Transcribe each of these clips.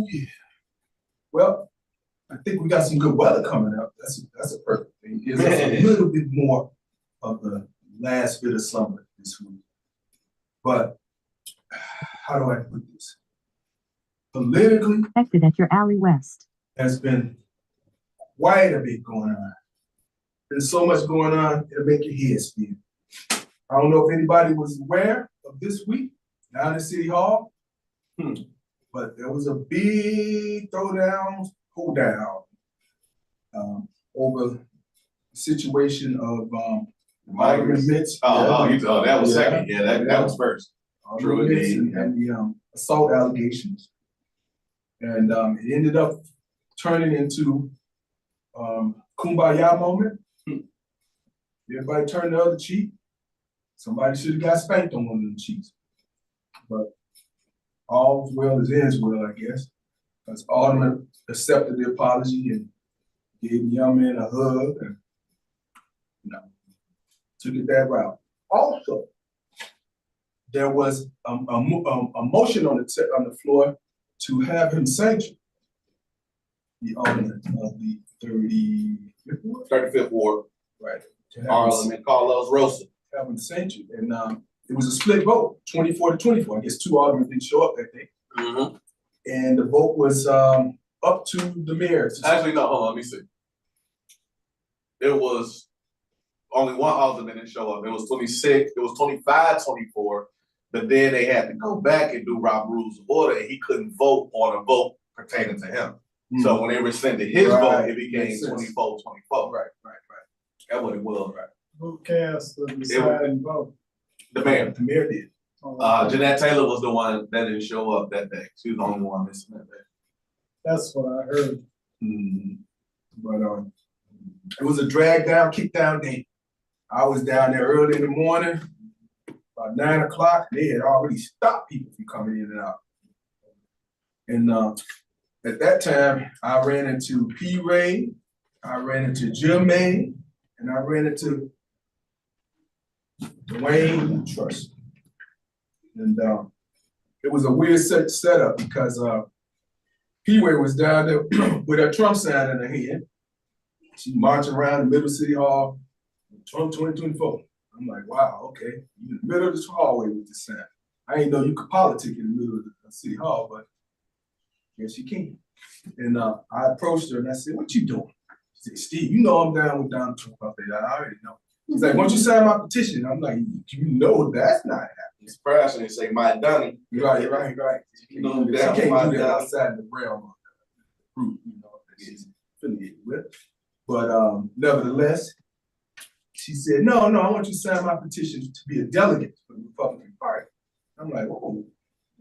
Oh yeah. Well, I think we got some good weather coming up. That's a perfect thing. Gives us a little bit more of the last bit of summer this week. But how do I put this? Politically, Exit at your alley west. has been quite a bit going on. There's so much going on, it'll make your head spin. I don't know if anybody was aware of this week down at City Hall, but there was a big hold down over the situation of Alderman Mitts. That was second. Yeah, that was first. True indeed. And the assault allegations. And it ended up turning into kumbaya moment. Everybody turned the other cheek. Somebody should have got spanked on one of them cheeks. But all's well as ends well, I guess. Because Alderman accepted the apology and gave the young man a hug and took it that route. Also, there was a motion on the floor to have him sanctioned. The alderman of the 35th Ward. Right. Alderman Carlos Rosa. Have him sanctioned. And it was a split vote, 24-24. I guess 2 aldermen didn't show up that day. And the vote was up to the mayor. Actually, no, hold on, let me see. It was only 1 alderman didn't show up. It was 26, it was 25-24, but then they had to go back and do Rob Rules of Order, and he couldn't vote on a vote pertaining to him. So when they rescinded his vote, it became 24-24. Right. That's what it was. Right. Who cast the deciding vote? The mayor. The mayor did. Jeanette Taylor was the one that didn't show up that day. She was the only one missing that day. That's what I heard. But it was a drag down, kick down day. I was down there early in the morning, about 9 o'clock. They had already stopped people from coming in and out. And at that time, I ran into P. Ray, I ran into Jermaine, and I ran into Dwayne Trust. And it was a weird setup because P. Ray was down there with a Trump sign in her hand. She marching around the middle of City Hall, Trump 2024. I'm like, wow, okay. You're in the middle of this hallway with this sign. I didn't know you could politic in the middle of the City Hall, but yes, you can. And I approached her and I said, what you doing? She said, Steve, you know I'm down with Donald Trump. I said, I already know. She's like, why don't you sign my petition? I'm like, you know that's not happening. It's perhaps when you say my Donnie. Right. You know, She can't do that outside the realm of the group, that she's affiliated with. But nevertheless, she said, no, I want you to sign my petition to be a delegate for the Republican Party. I'm like, oh,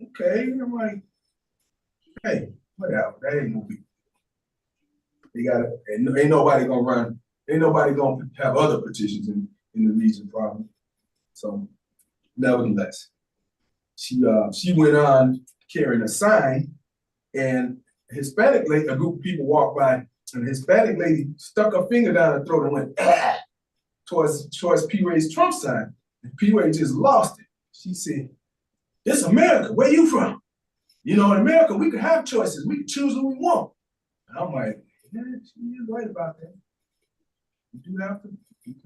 okay. I'm like, hey, whatever, that ain't no big deal. They gotta, ain't nobody gonna have other petitions in the Legion problem. So, nevertheless, she went on carrying a sign, and a Hispanic lady, a group of people walked by, and a Hispanic lady stuck her finger down her throat and went towards P. Ray's Trump sign, and P. Ray just lost it. She said, "This America, where you from? You know, in America, we can have choices. We can choose who we want." And I'm like, yeah, she is right about that. You can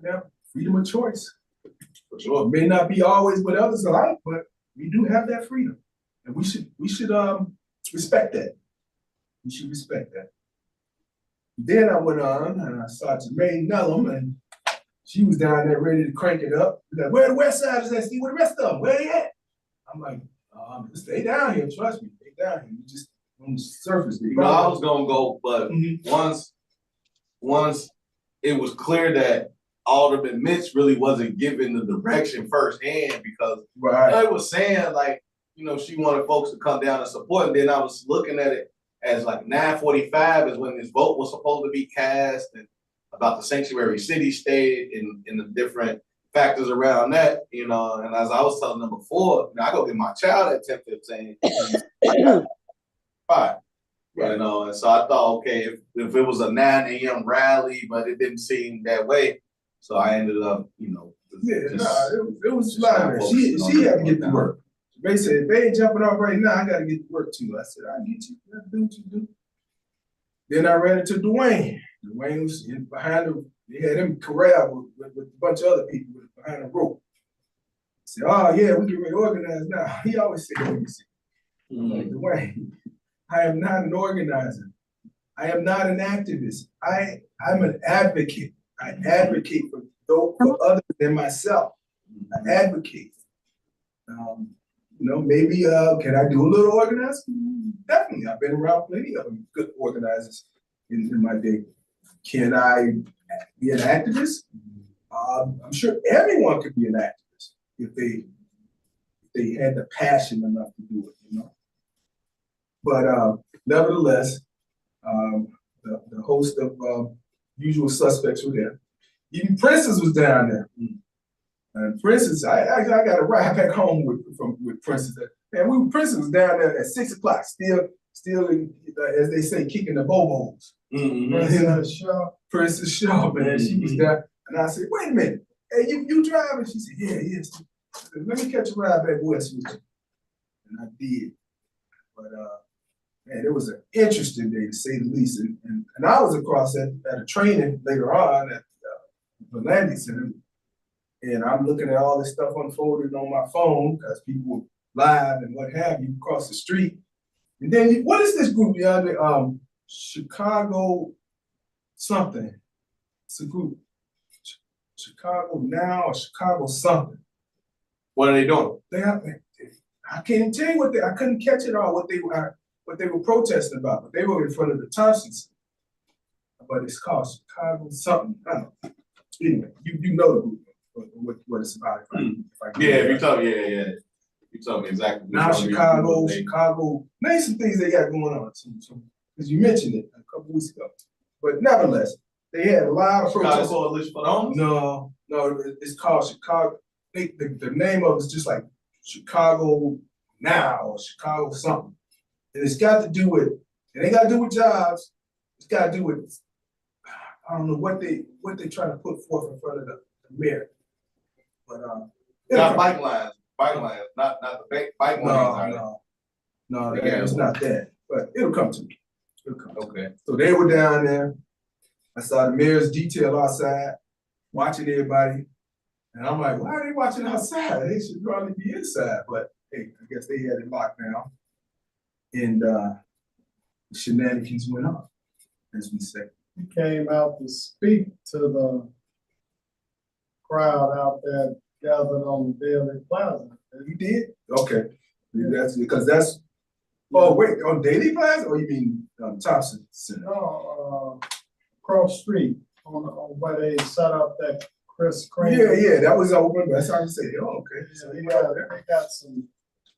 have freedom of choice. For sure. It may not be always what others like, but we do have that freedom. And we should respect that. We should respect that. Then I went on and I saw Jermaine Nellum, and she was down there ready to crank it up. Like, where the West Side is at, Steve? Where the rest of them? Where they at? I'm like, stay down here, trust me, stay down here. You just on the surface. I was gonna go, but once it was clear that Alderman Mitch really wasn't giving the direction firsthand, because I was saying, like, you know, she wanted folks to come down and support, and then I was looking at it as like 9:45 is when this vote was supposed to be cast, and about the sanctuary city state and the different factors around that, you know. And as I was telling them before, I go get my child at 10:15. Fine. You know, and so I thought, okay, if it was a 9 a.m. rally, but it didn't seem that way, so I ended up, you know, it was fine. She had to get to work. Ray said, if they ain't jumping off right now, I gotta get to work too. I said, I get you. Let's do what you do. Then I ran into Dwayne. Dwayne was behind the, they had him corralled with a bunch of other people behind the rope. I said, oh yeah, we can reorganize now. He always said, let me see. I'm like, Dwayne, I am not an organizer. I am not an activist. I'm an advocate. I advocate for others than myself. I advocate. You know, maybe can I do a little organizing? Definitely. I've been around plenty of good organizers in my day. Can I be an activist? I'm sure everyone could be an activist if they had the passion enough to do it, you know. But nevertheless, the host of Usual Suspects were there. Even Princess was down there. And Princess, I got a ride back home with Princess. And Princess was down there at 6 o'clock, still as they say, kicking the bobos. Princess Shaw, man, she was there. And I said, wait a minute, hey, you driving? She said, yeah, yes. I said, let me catch a ride back west with you. And I did. But man, it was an interesting day to say the least. And I was across at a training later on at the Landing Center. And I'm looking at all this stuff unfolded on my phone because people were live and what have you across the street. And then what is this group beyond Chicago something? It's a group. Chicago Now or Chicago something. What are they doing? I can't even tell you I couldn't catch it all what they were protesting about, but they were in front of the Thompsons. But it's called Chicago something. I don't know. Anyway, you know the group. What it's about. If you tell me, you tell me exactly. Now Chicago, name some things they got going on. Because you mentioned it a couple weeks ago. But nevertheless, they had a lot of protests. Chicago Coalition for the Homeless? No, it's called Chicago. The name of it is just like Chicago Now or Chicago something. And it's got to do with, it ain't got to do with jobs. It's got to do with, I don't know what they trying to put forth in front of the mayor. But not bike lines, not the bike lines. No, it's not that. But it'll come to me. Okay. So they were down there. I saw the mayor's detail outside, watching everybody. And I'm like, why are they watching outside? They should probably be inside. But hey, I guess they had it locked down. And the shenanigans went on, as we say. He came out to speak to the crowd out there gathered on the Daily Plaza. You did? Okay. That's because that's, oh wait, on Daily Plaza, or you mean Thompson Center? No, cross street on where they set up that Chris Crane. Yeah, that was open. That's how you say it. Oh, okay. So they got some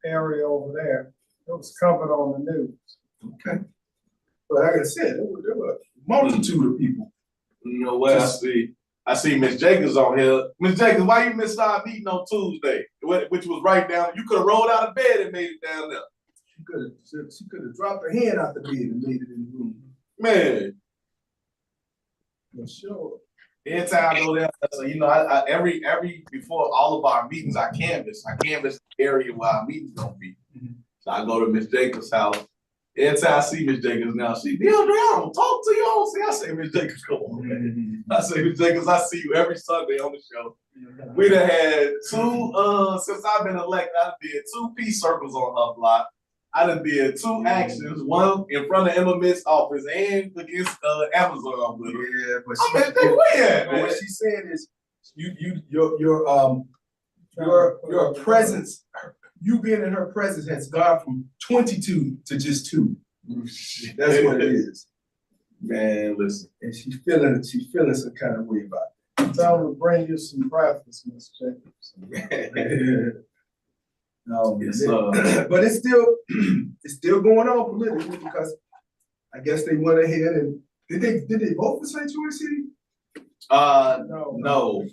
area over there. It was covered on the news. Okay. But like I said, there were a multitude of people. You know what? I see Miss Jacobs on here. Miss Jacobs, why you missed our meeting on Tuesday? Which was right down. You could have rolled out of bed and made it down there. She could have dropped her hand out the bed and made it in the room. Man. For sure. Every time I go there, so you know, I every before all of our meetings, I canvass the area where our meetings gonna be. So I go to Miss Jacobs' house. Every time I see Miss Jacobs now, she, DeAndre, I don't talk to you. I don't see. I say, Miss Jacobs, come on, man. I say, Miss Jacobs, I see you every Sunday on the show. We done had two, since I've been elected, I did 2 peace circles on her block. I done did 2 actions, one in front of Emma Mitt's office and against Amazon with her. Yeah, but what she said is your presence, you being in her presence has gone from 22 to just 2. That's what it is. Man, listen. And she's feeling some kind of way about it. Tell her to bring you some breakfast, Miss Jacobs. No, but it's still going on politically because I guess they went ahead and did they vote for Sanctuary City? No.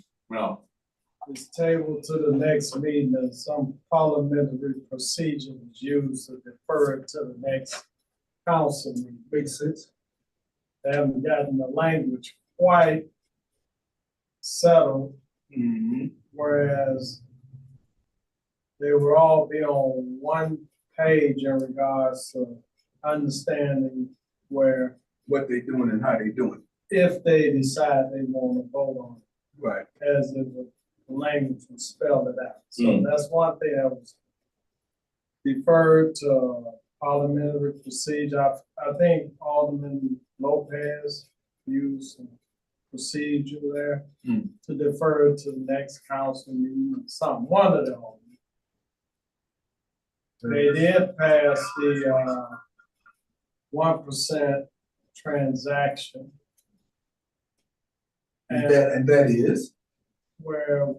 It's tabled to the next meeting and some parliamentary procedure was used to defer it to the next council meeting. Makes sense. They haven't gotten the language quite settled, whereas they will all be on one page in regards to understanding where, what they doing and how they doing. if they decide they want to vote on it, Right. as if the language was spelled it out. So that's one thing that was deferred to parliamentary procedure. I think Alderman Lopez used some procedure there to defer to the next council meeting, one of them. They did pass the 1% transaction. And that is where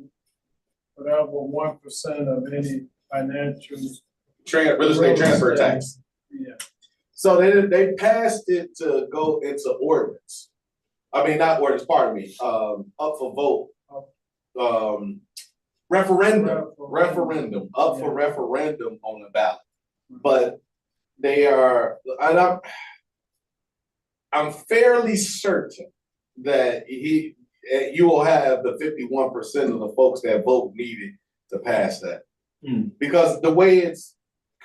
whatever 1% of any financial real estate transfer tax. Yeah. So they passed it to go into ordinance. I mean, not ordinance, pardon me, up for vote. Referendum, up for referendum on the ballot. But they are, and I'm fairly certain that you will have the 51% of the folks that vote needed to pass that. Because the way it's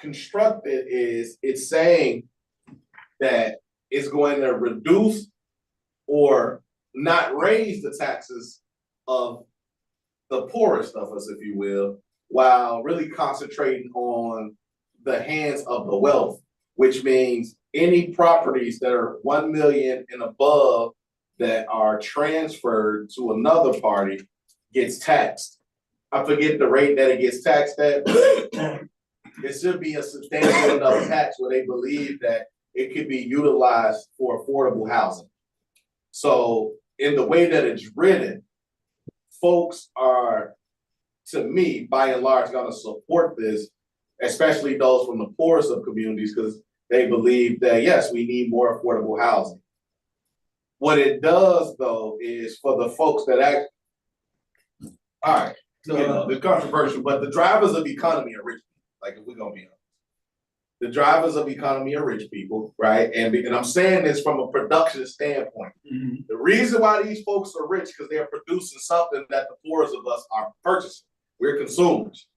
constructed is it's saying that it's going to reduce or not raise the taxes of the poorest of us, if you will, while really concentrating on the hands of the wealth, which means any properties that are 1 million and above that are transferred to another party gets taxed. I forget the rate that it gets taxed at. It should be a substantial enough tax where they believe that it could be utilized for affordable housing. So in the way that it's written, folks are, to me, by and large, going to support this, especially those from the poorest of communities, because they believe that, yes, we need more affordable housing. What it does, though, is for the folks that act, all right, the controversial, but the drivers of economy are rich people, like if we're going to be honest. The drivers of economy are rich people, right? And I'm saying this from a production standpoint. The reason why these folks are rich because they're producing something that the poorest of us are purchasing. We're consumers.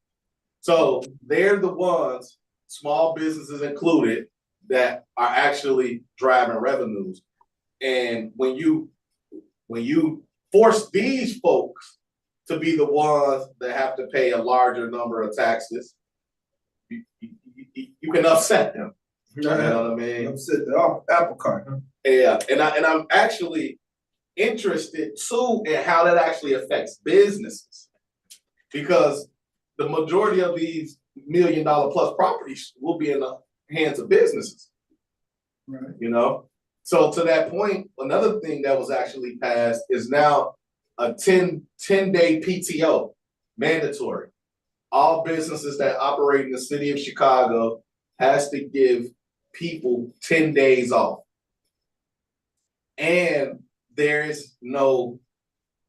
So they're the ones, small businesses included, that are actually driving revenues. And when you force these folks to be the ones that have to pay a larger number of taxes, you can upset them. You know what I mean? Upset the apple cart. Huh? Yeah, and I'm actually interested too in how that actually affects businesses, because the majority of these $1 million plus properties will be in the hands of businesses. Right. You know, so to that point, another thing that was actually passed is now a 10-day PTO mandatory. All businesses that operate in the city of Chicago has to give people 10 days off. And there is no,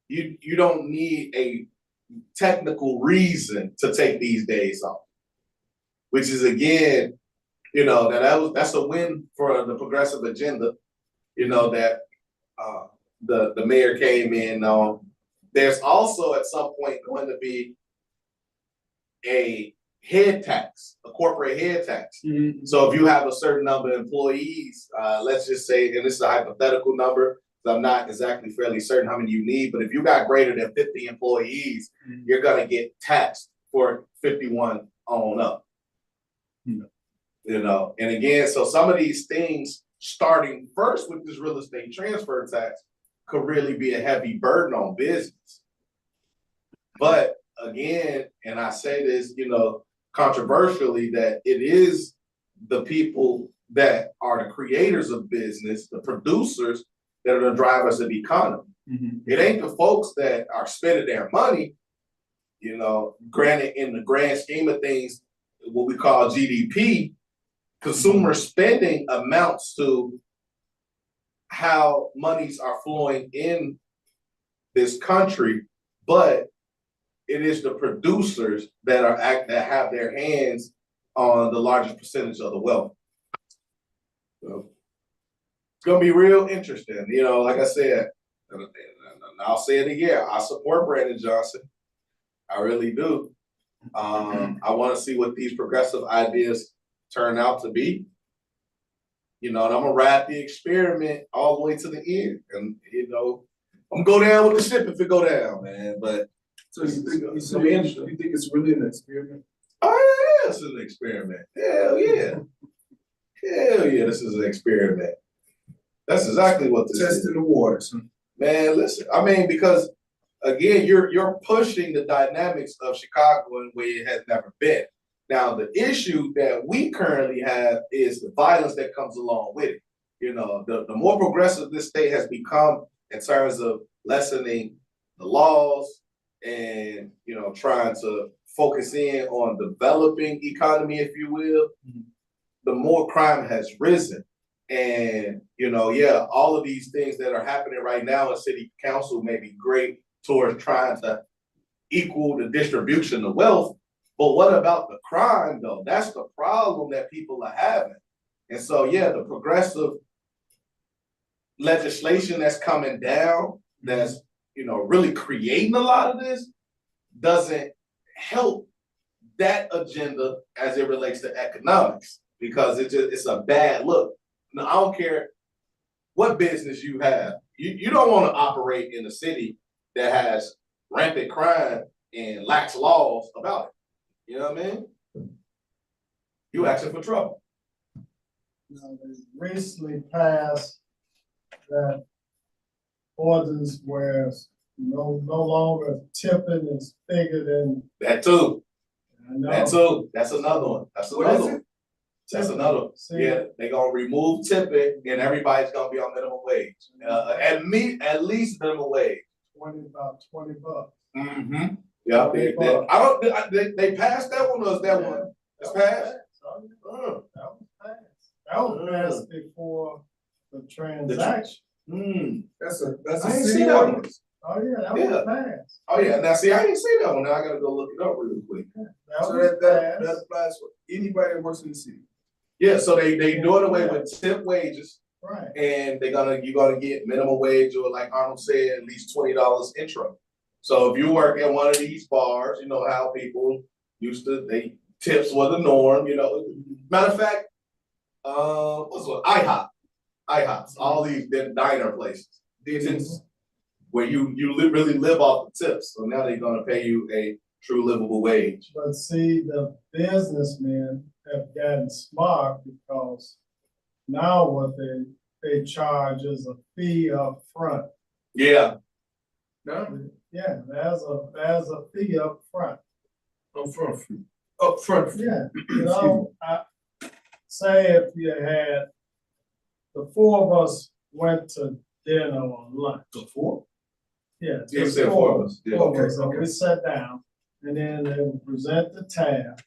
you don't need a technical reason to take these days off, which is, again, you know, that's a win for the progressive agenda, you know, that the mayor came in on. There's also at some point going to be a head tax, a corporate head tax. So if you have a certain number of employees, let's just say, and this is a hypothetical number, so I'm not exactly fairly certain how many you need, but if you got greater than 50 employees, you're gonna get taxed for 51 on up. You know, and again, so some of these things, starting first with this real estate transfer tax, could really be a heavy burden on business. But again, and I say this, you know, controversially, that it is the people that are the creators of business, the producers, that are the drivers of the economy. It ain't the folks that are spending their money, you know, granted, in the grand scheme of things, what we call GDP, consumer spending amounts to how monies are flowing in this country, but it is the producers that have their hands on the largest percentage of the wealth. So it's gonna be real interesting. You know, like I said, and I'll say it again, I support Brandon Johnson. I really do. I want to see what these progressive ideas turn out to be. You know, and I'm gonna ride the experiment all the way to the end, and you know, I'm gonna go down with the ship if it go down, man. But so you think it's really an experiment? Oh yeah, this is an experiment. Hell yeah, hell yeah, this is an experiment. That's exactly what this is. Testing the waters. Man, listen, I mean, because again, you're pushing the dynamics of Chicago in a way it has never been. Now, the issue that we currently have is the violence that comes along with it. You know, the more progressive this state has become in terms of lessening the laws and, you know, trying to focus in on developing economy, if you will, the more crime has risen. And, you know, yeah, all of these things that are happening right now in city council may be great towards trying to equal the distribution of wealth. But what about the crime, though? That's the problem that people are having. And so, yeah, the progressive legislation that's coming down, that's, you know, really creating a lot of this, doesn't help that agenda as it relates to economics, because it's a bad look. Now, I don't care what business you have. You don't want to operate in a city that has rampant crime and lax laws about it. You know what I mean? You asking for trouble. Now, they recently passed that ordinance where no longer tipping is bigger than. That too. I know. That too. That's another one. That's another one. That's another one. Yeah, they're gonna remove tipping and everybody's gonna be on minimum wage. At least minimum wage. About $20. Mm-hmm. Yeah, they passed that one, or is that one? It's passed? That was passed before the transaction. That's a I ain't see that one. Oh yeah, that was passed. Oh yeah, now see, I didn't see that one. Now I gotta go look it up real quick. That applies for anybody that works in the city. Yeah, so they doing away with tip wages. Right. And you're gonna get minimum wage, or like Arnold said, at least $20 intro. So if you work at one of these bars, you know how people used to, tips were the norm, you know. Matter of fact, what's what? IHOPs, all these diner places, where you really live off the tips. So now they're gonna pay you a true livable wage. But see, the businessmen have gotten smart, because now what they charge is a fee up front. Yeah. No. Yeah, there's a fee up front. Upfront fee. Upfront fee. Yeah, you know, say if you had, the four of us went to dinner or lunch. The four? Yeah, You just said four for us. Yeah. Okay, so we sat down, and then they would present the tab,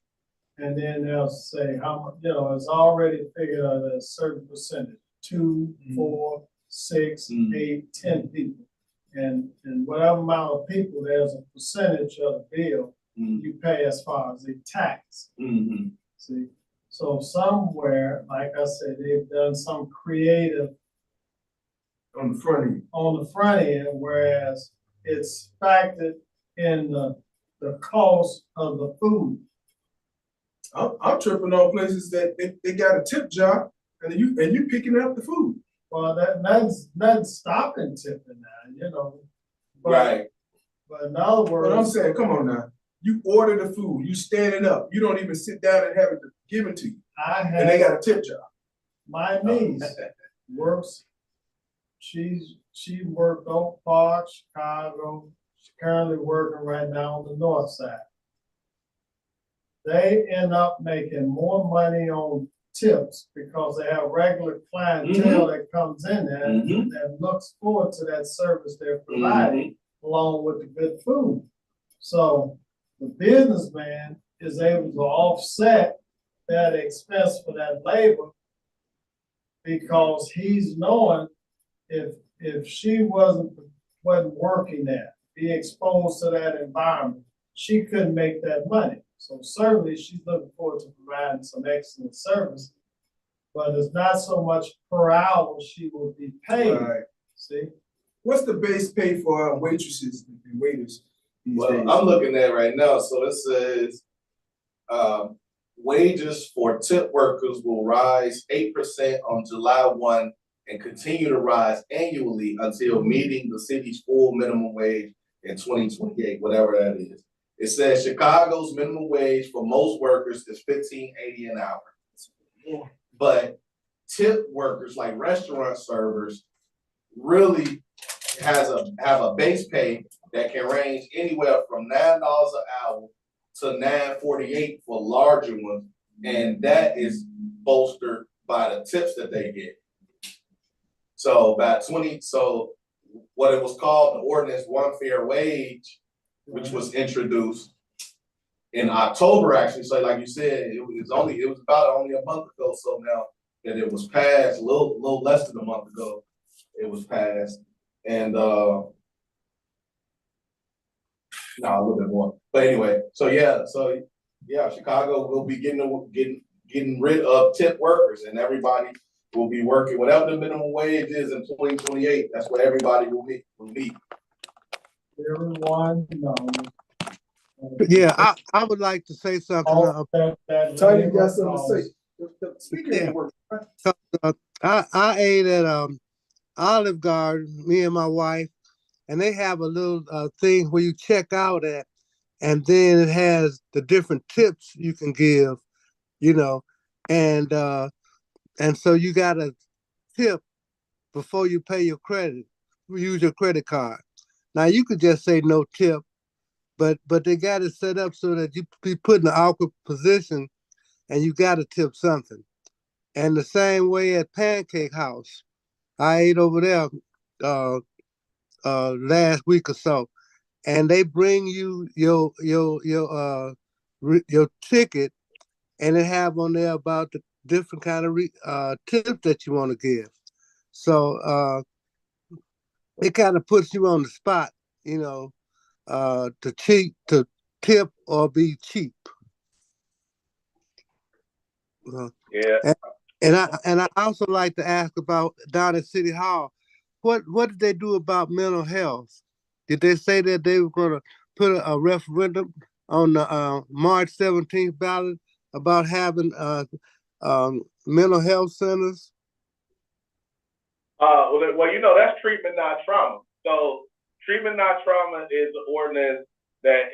and then they'll say how much, you know, it's already figured out at a certain percentage, 2, 4, 6, 8, 10 people. And whatever amount of people, there's a percentage of the bill you pay as far as the tax. See, so somewhere, like I said, they've done some creative on the front end, whereas it's factored in the cost of the food. I'm tripping on places that they got a tip jar, and you picking up the food. Well, that's stopping tipping now, you know. But, right. But in other words, but I'm saying, come on now. You order the food, you standing up. You don't even sit down and have it given to you. And they got a tip jar. My niece works. She worked Oak Park, Chicago. She's currently working right now on the north side. They end up making more money on tips because they have regular clientele that comes in there and looks forward to that service they're providing along with the good food. So the businessman is able to offset that expense for that labor, because he's knowing if she wasn't working there, be exposed to that environment, she couldn't make that money. So certainly she's looking forward to providing some excellent service, but it's not so much per hour she will be paid. Right. See? What's the base pay for waitresses and waiters these days? I'm looking at right now. So it says wages for tip workers will rise 8% on July 1 and continue to rise annually until meeting the city's full minimum wage in 2028, whatever that is. It says Chicago's minimum wage for most workers is $15.80 an hour. But tip workers like restaurant servers really have a base pay that can range anywhere from $9 an hour to $9.48 for larger ones, and that is bolstered by the tips that they get. So what it was called the ordinance One Fair Wage, which was introduced in October, actually. So like you said, it was about only a month ago. So now that it was passed, a little less than a month ago, it was passed, and a little bit more. But anyway, Chicago will be getting rid of tip workers, and everybody will be working whatever the minimum wage is in 2028. That's what everybody will meet. Everyone knows. Yeah, I would like to say something. Tony, you got something to say? Speaking of I ate at Olive Garden, me and my wife, and they have a little thing where you check out at, and then it has the different tips you can give, and so you got to tip before you pay your use your credit card. Now you could just say no tip, but they got it set up so that you be put in an awkward position and you got to tip something. And the same way at Pancake House, I ate over there last week or so, and they bring you your ticket, and they have on there about the different kind of tips that you want to give. So it kind of puts you on the spot, to tip or be cheap. Yeah. And I also like to ask about down at City Hall, what did they do about mental health? Did they say that they were going to put a referendum on the March 17th ballot about having mental health centers? Well, that's treatment, not trauma. So treatment, not trauma is an ordinance that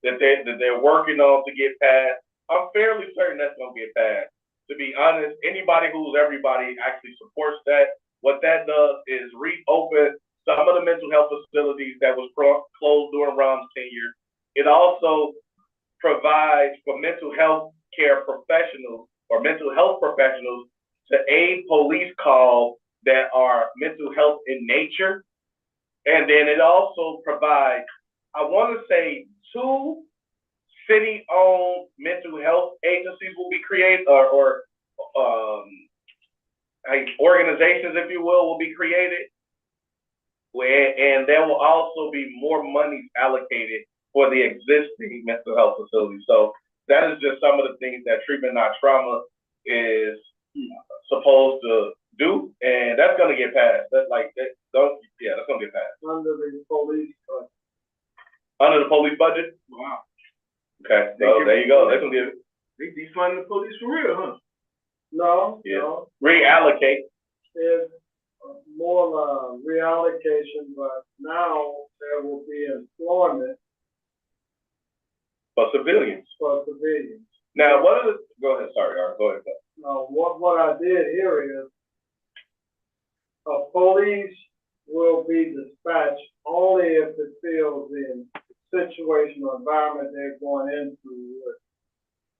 they're working on to get passed. I'm fairly certain that's going to get passed. To be honest, everybody actually supports that. What that does is reopen some of the mental health facilities that was closed during Rom's tenure. It also provides for mental health care professionals or mental health professionals to aid police calls that are mental health in nature. And then it also provides, I want to say, 2 city-owned mental health agencies will be created, or organizations, if you will be created. And there will also be more money allocated for the existing mental health facilities. So that is just some of the things that Treatment Not Trauma is supposed to do, and that's gonna get passed. That's gonna get passed. Under the police budget. Under the police budget? Wow. Okay, so there you go. They're gonna give. They defunding the police for real, huh? No, Yeah. no. Reallocate. There's more reallocation, but now there will be employment For civilians. for civilians. Now, go ahead, sorry, Art, go ahead. Now, what I did here is police will be dispatched only if it feels the situation or environment they're going into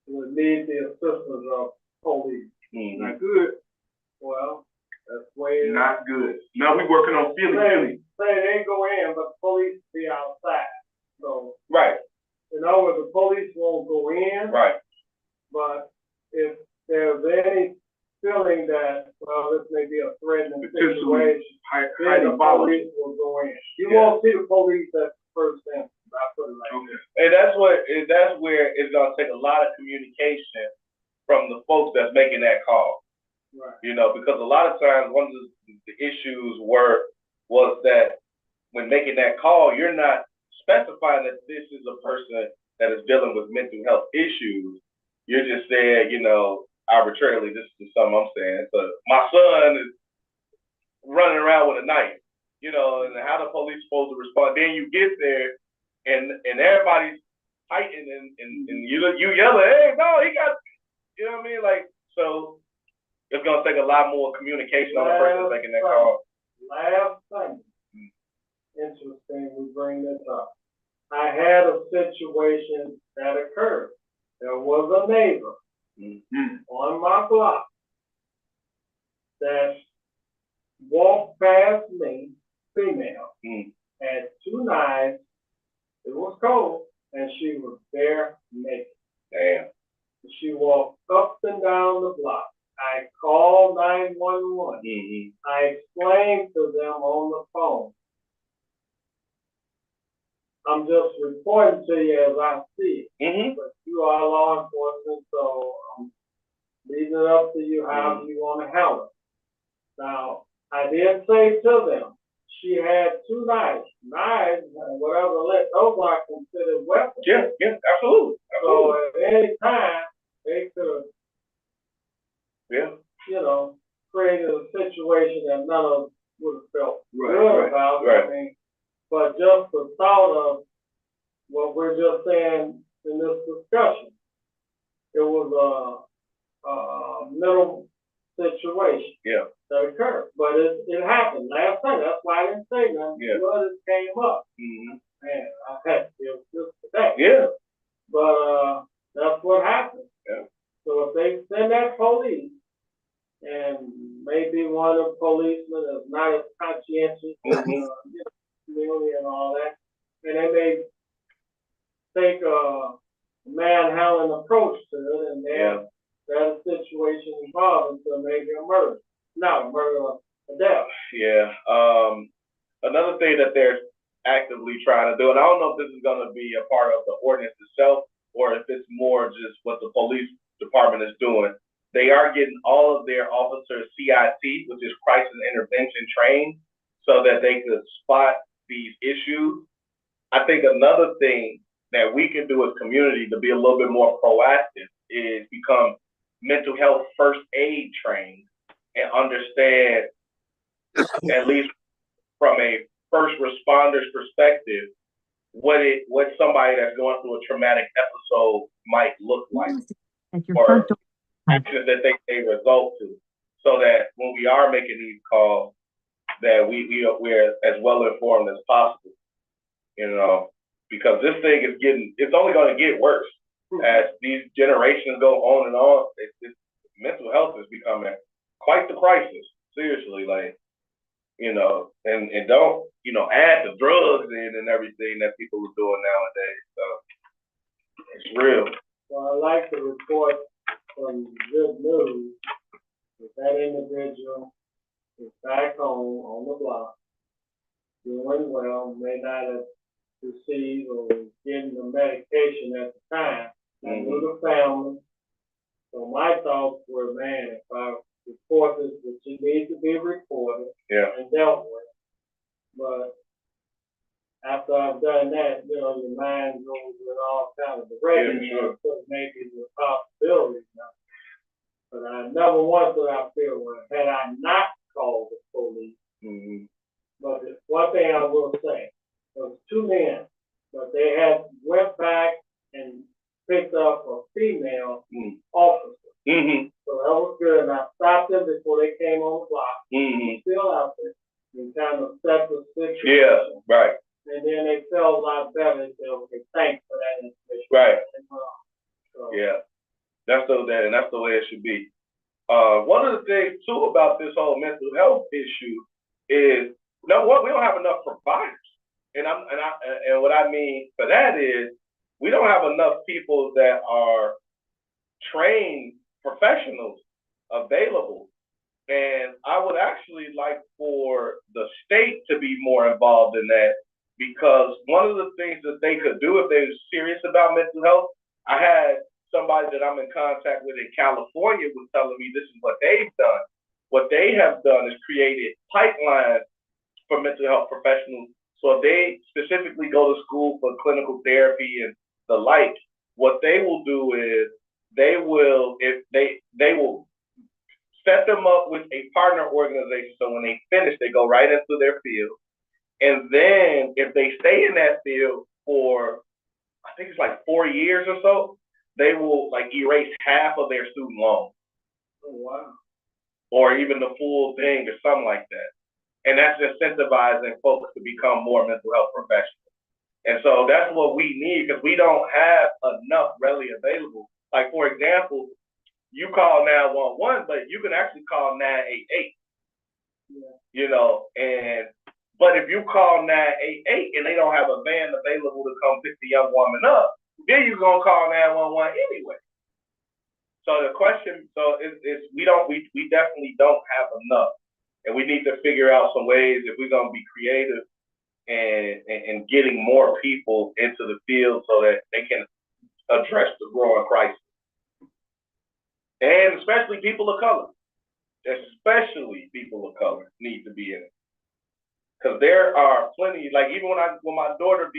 would need the assistance of police. Mm-hmm. Not good. Well, that's way Not good. Now we working on Philly. Say they go in, but police be outside. So Right. The police won't go in. Right. But if there's any feeling that, this may be a threatening situation, then the police will go in. You won't see the police at the first instance. I put it like that. And that's where it's gonna take a lot of communication from the folks that's making that call. Right. Because a lot of times one of the issues was that when making that call, you're not specifying that this is a person that is dealing with mental health issues, you're just saying, you know, arbitrarily, this is something I'm saying. So my son is running around with a knife, you know, and how the police supposed to respond? Then you get there and everybody's fighting and you yelling, hey, no, he got, you know what I mean? Like, so it's gonna take a lot more communication on the person making that call. Last thing, interesting, we bring this up. I had a situation that occurred. There was a neighbor on my block that walked past me, female, had 2 knives. It was cold, and she was bare naked. Damn. She walked up and down the block. I called 911. I explained to them on the phone. I'm just reporting to you as I see it. But you are law enforcement, so I'm leaving it up to you how you want to handle it. Now, I did say to them, she had 2 knives. Knives, whatever, those are considered weapons. Yeah, absolutely. So at any time, they could have, you know, created a situation that none of us would have felt good about. I mean, but just the thought of what we're just saying in this discussion, it was a mental situation that occurred. But it happened last night. That's why I didn't say nothing. Blood came up. Man, I had to feel just today. But that's what happened. So if they send that police, and maybe one of the policemen is not as conscientious community and all that, and they may take a manhandling approach to it, and then that situation evolves into maybe a murder. Not a murder, a death. Another thing that they're actively trying to do, and I don't know if this is going to be a part of the ordinance itself, or if it's more just what the police department is doing. They are getting all of their officers CIT, which is crisis intervention trained, so that they could spot these issues. I think another thing that we can do as community to be a little bit more proactive is become mental health first aid trained and understand, at least from a first responder's perspective, what somebody that's going through a traumatic episode might look like, or actions that they result to, so that when we are making these calls, that we're as well informed as possible, you know, because this thing is it's only going to get worse as these generations go on and on. Mental health is becoming quite the crisis, seriously, like, you know, and don't, you know, add the drugs in and everything that people are doing nowadays, so it's real. Well, I like to report some good news that individual is back home on the block, doing well, may not have received or was getting the medication at the time. I knew the family. So my thoughts were, man, if I report this, that she needs to be reported and dealt with. But after I've done that, you know, your mind goes in all kinds of directions. So maybe the possibilities now. But I never once did I feel, well, had I not called the police. But one thing I will say, there was 2 men, but they had went back and picked up a female officer. So that was good. And I stopped them before they came on the block. Still out there. And kind of set the situation. And then they felt a lot better and said, okay, thanks for that information. That's the way it should be. One of the things too about this whole mental health issue is, you know what, we don't have enough providers. And what I mean for that is we don't have enough people that are trained professionals available. And I would actually like for the state to be more involved in that, because one of the things that they could do if they're serious about mental health, I had somebody that I'm in contact with in California was telling me this is what they've done. What they have done is created pipelines for mental health professionals. So if they specifically go to school for clinical therapy and the light, what they will do is they will set them up with a partner organization. So when they finish, they go right into their field. And then if they stay in that field for, I think it's like 4 years or so, they will like erase half of their student loan. Oh, wow. Or even the full thing or something like that. And that's incentivizing folks to become more mental health professionals. And so that's what we need, because we don't have enough readily available. Like, for example, you call 911, but you can actually call 988. Yeah. But if you call 988 and they don't have a van available to come pick the young woman up, then you're gonna call 911 anyway. So the question, we definitely don't have enough, and we need to figure out some ways if we're gonna be creative and getting more people into the field so that they can address the growing crisis, and especially people of color. Especially people of color need to be in it, because there are plenty. Like even when my daughter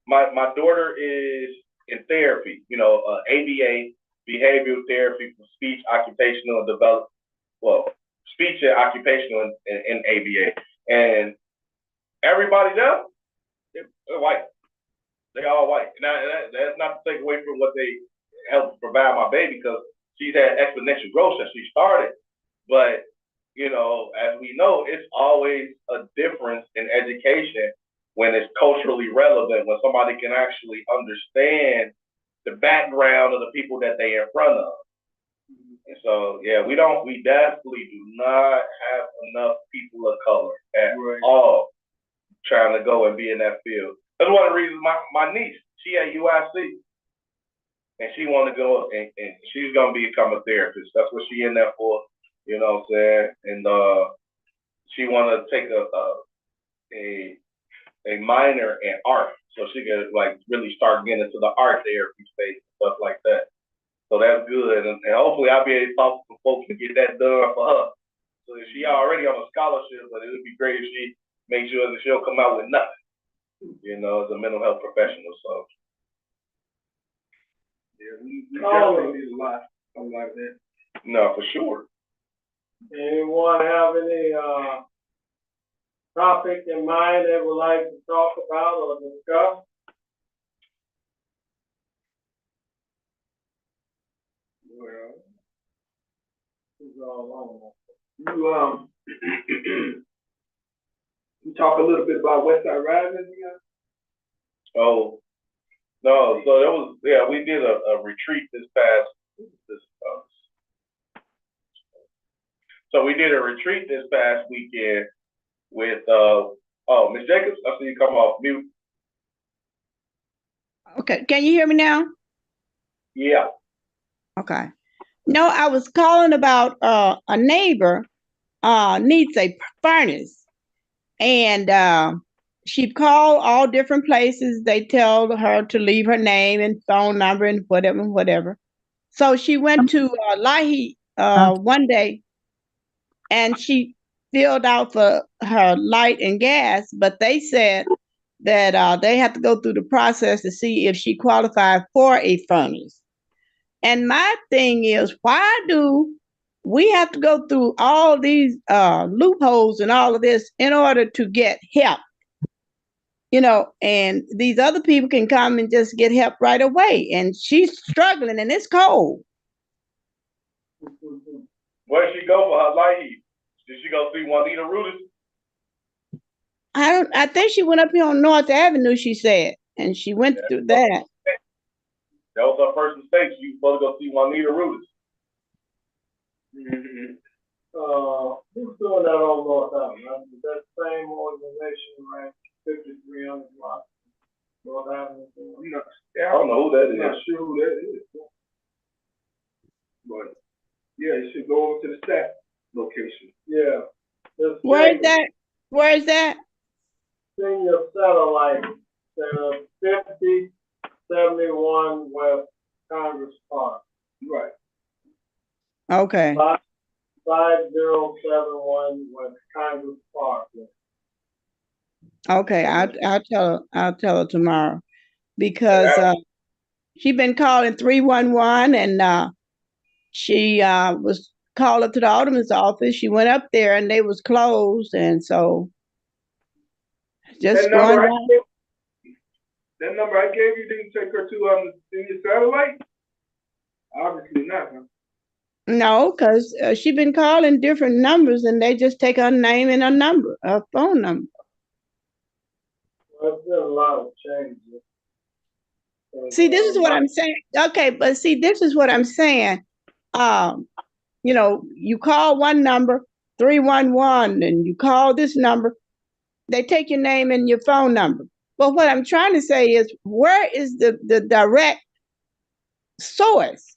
my daughter is in therapy, ABA, behavioral therapy for speech, occupational and development. Well, speech and occupational and ABA, and everybody there, they're white. They all white. Now that's not to take away from what they helped provide my baby, because she's had exponential growth since she started. But, as we know, it's always a difference in education when it's culturally relevant, when somebody can actually understand the background of the people that they're in front of. And so, yeah, we definitely do not have enough people of color at all trying to go and be in that field. That's one of the reasons my niece, she at UIC. And she want to go and she's going to become a therapist. That's what she in there for, you know what I'm saying? And she want to take a minor in art, so she can like really start getting into the art therapy space and stuff like that. So that's good. And hopefully I'll be able to talk to folks to get that done for her. So she already on a scholarship, but it would be great if she makes sure that she don't come out with nothing, as a mental health professional. So. Yeah, we definitely need a lot like that. No, for sure. Anyone have any topic in mind they would like to talk about or discuss? Well, It's all you talk a little bit about Westside Rising again? Oh, no. So we did a retreat So we did a retreat this past weekend with Ms. Jacobs. I see you come off mute. Okay, can you hear me now? Yeah. Okay. No, I was calling about a neighbor needs a furnace, and she called all different places. They tell her to leave her name and phone number and whatever. So she went to Lahey one day, and she filled out for her light and gas, but they said that they have to go through the process to see if she qualified for a furnace. And my thing is, why do we have to go through all these loopholes and all of this in order to get help? And these other people can come and just get help right away. And she's struggling, and it's cold. Where'd she go for her light? Did she go see Juanita Rudis? I think she went up here on North Avenue, she said, and she went through that. That was her first mistake. She was supposed to go see Juanita Rudis. Mm-hmm. Who's doing that on North Avenue? Is that the same organization, right? 5300 North Avenue. I don't know who that is. I'm not sure who that is. But yeah, you should go over to the staff location. Yeah. Where is that? Where is that? Senior Satellite Center, 5071 West Congress Park. Right. Okay. 5071 West Congress Park. Okay, I'll tell her tomorrow because she been calling 311 and she was called up to the alderman's office. She went up there and they was closed, and so just going on. That number I gave you didn't take her to senior satellite? Obviously not, huh? No, because she been calling different numbers and they just take her name and her number, her phone number. Well, there's been a lot of changes. See, this is what I'm saying. Okay, but see, this is what I'm saying. You know, you call one number, 311, and you call this number, they take your name and your phone number. But what I'm trying to say is, where is the direct source?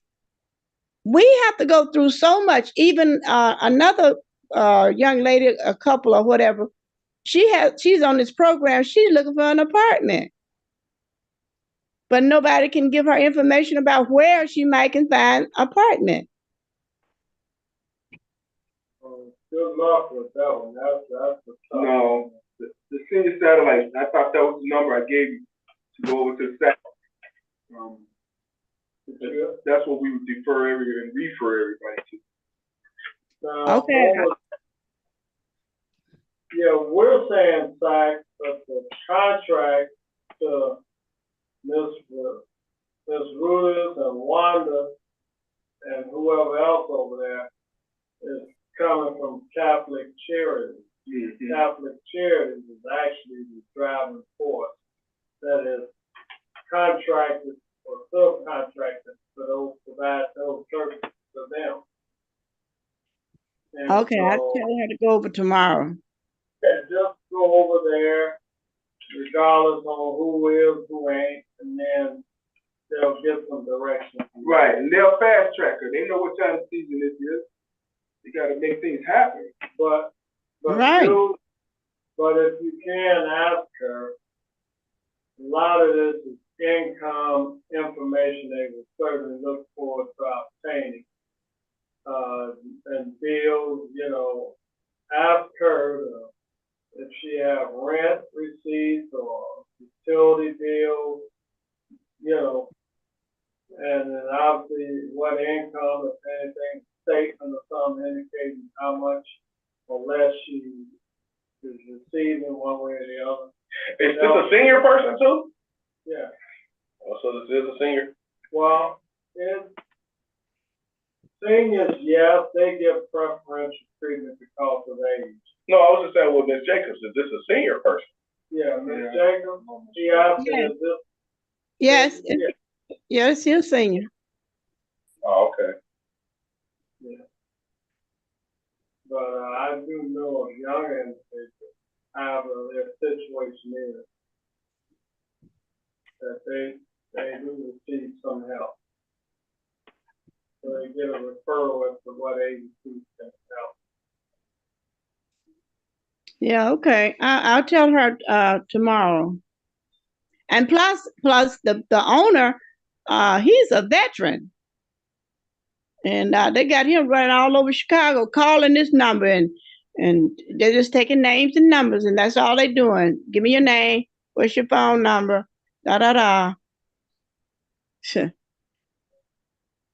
We have to go through so much. Even another young lady, a couple or whatever, she's on this program. She's looking for an apartment, but nobody can give her information about where she might can find an apartment. Good luck with that one. That's the tough. No, the senior satellite, I thought that was the number I gave you to go over to the satellite. That's what we would defer and refer everybody to. Okay. Yeah, we're saying, Zach, that the contract to Miss Rudis and Wanda and whoever else over there is coming from Catholic Charities. Mm-hmm. Catholic Charities is actually the driving force that is contracted or subcontracted for those provide those services for them. And okay, so, I'll tell her to go over tomorrow. Yeah, just go over there, regardless on who is, who ain't, and then they'll get some direction. Right, and they'll fast track her. They know what time of season this is. You got to make things happen. But right. But if you can ask her, a lot of this is income information they will certainly look forward to obtaining. And bills, you know, ask her if she have rent receipts or utility bills, you know, and then obviously what income, if anything, statement or something indicating how much or less she is receiving one way or the other. Is this a senior person too? Yeah. Oh, so this is a senior? Well, seniors, yes, they get preferential treatment because of age. No, I was just saying with Ms. Jacobs, is this a senior person? Yeah, Ms. Jacobs, she asked me, is this? Yes, Yeah. yes, you're senior. Oh, okay. Yeah. But I do know of younger individuals, however their situation is, that they do receive some help. So they get a referral as to what agencies can help. Yeah, okay. I'll tell her tomorrow. And plus the owner, he's a veteran. And they got him running all over Chicago, calling this number, and they're just taking names and numbers, and that's all they're doing. Give me your name, what's your phone number, da da da. Sure.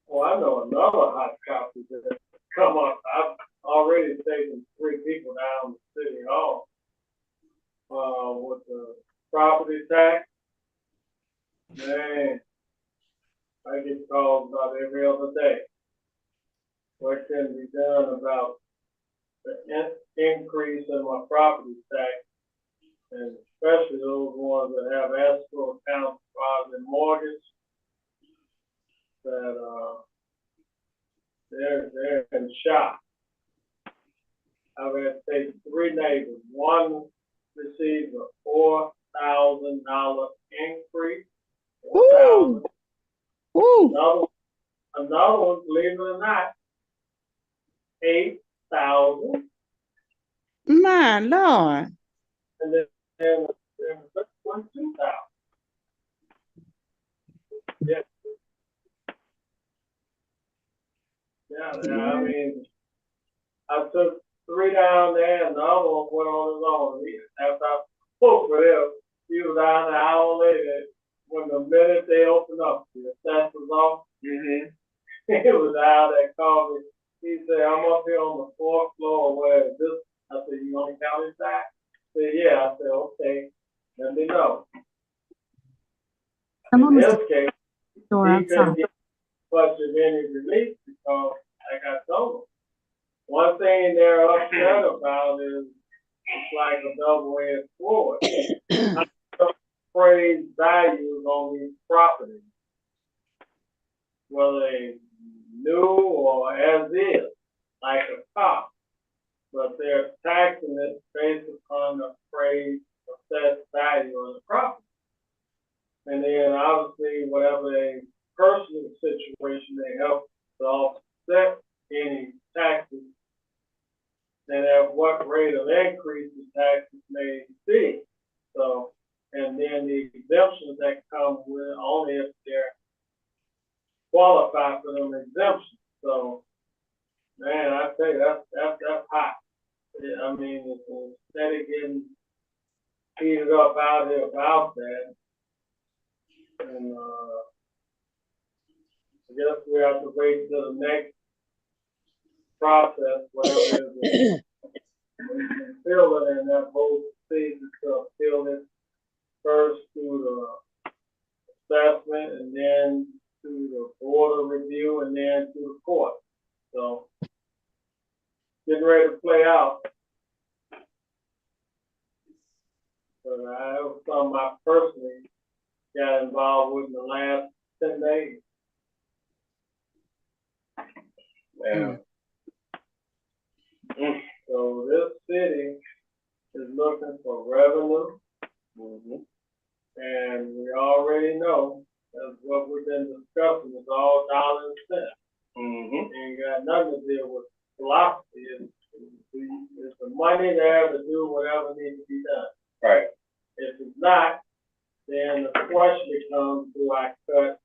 Well, I know another hot copy that come up. I've already taken 3 people down to City Hall with the property tax. Man, I get calls about every other day. What can be done about the increase in my property tax, and especially those ones that have escrow accounts filed in mortgage, that they're in shock. I've had to take 3 neighbors. One received a $4,000 increase. Ooh. Ooh. Another one, believe it or not, 8,000. My Lord. And then the first one, 2,000. Yeah. Yeah, I mean, I took 3 down there, and the other one went on his own. After I spoke for them. He was out an hour later. When the minute they opened up, the assessor's office, he was out there called me. He said, I'm up here on the fourth floor. Where is this? I said, you on the county side? He said, yeah. I said, okay. Let me know. In this case, he couldn't get much of any relief because, like I told him, one thing they're upset about is it's like a double-edged sword. Appraised values on these properties, whether they new or as is, like a car, but they're taxing it based upon the appraised assessed value of the property. And then obviously whatever a personal situation they help to offset any taxes, and at what rate of increase the taxes may be. So, and then the exemptions that come with only if they're qualified for them exemptions. So, man, I tell you, that's hot. I mean, instead of getting heated up out here about that, and I guess we have to wait till the next process, whatever it is. We can fill it in that whole season to fill it first through the assessment and then to the board of review and then to the court. So getting ready to play out. But that was something I personally got involved with in the last 10 days. Yeah. So this city is looking for revenue. And we already know that's what we've been discussing is all dollars and cents. Ain't got nothing to deal with philosophy. It's the money there to do whatever needs to be done. Right. If it's not, then the question becomes, do I cut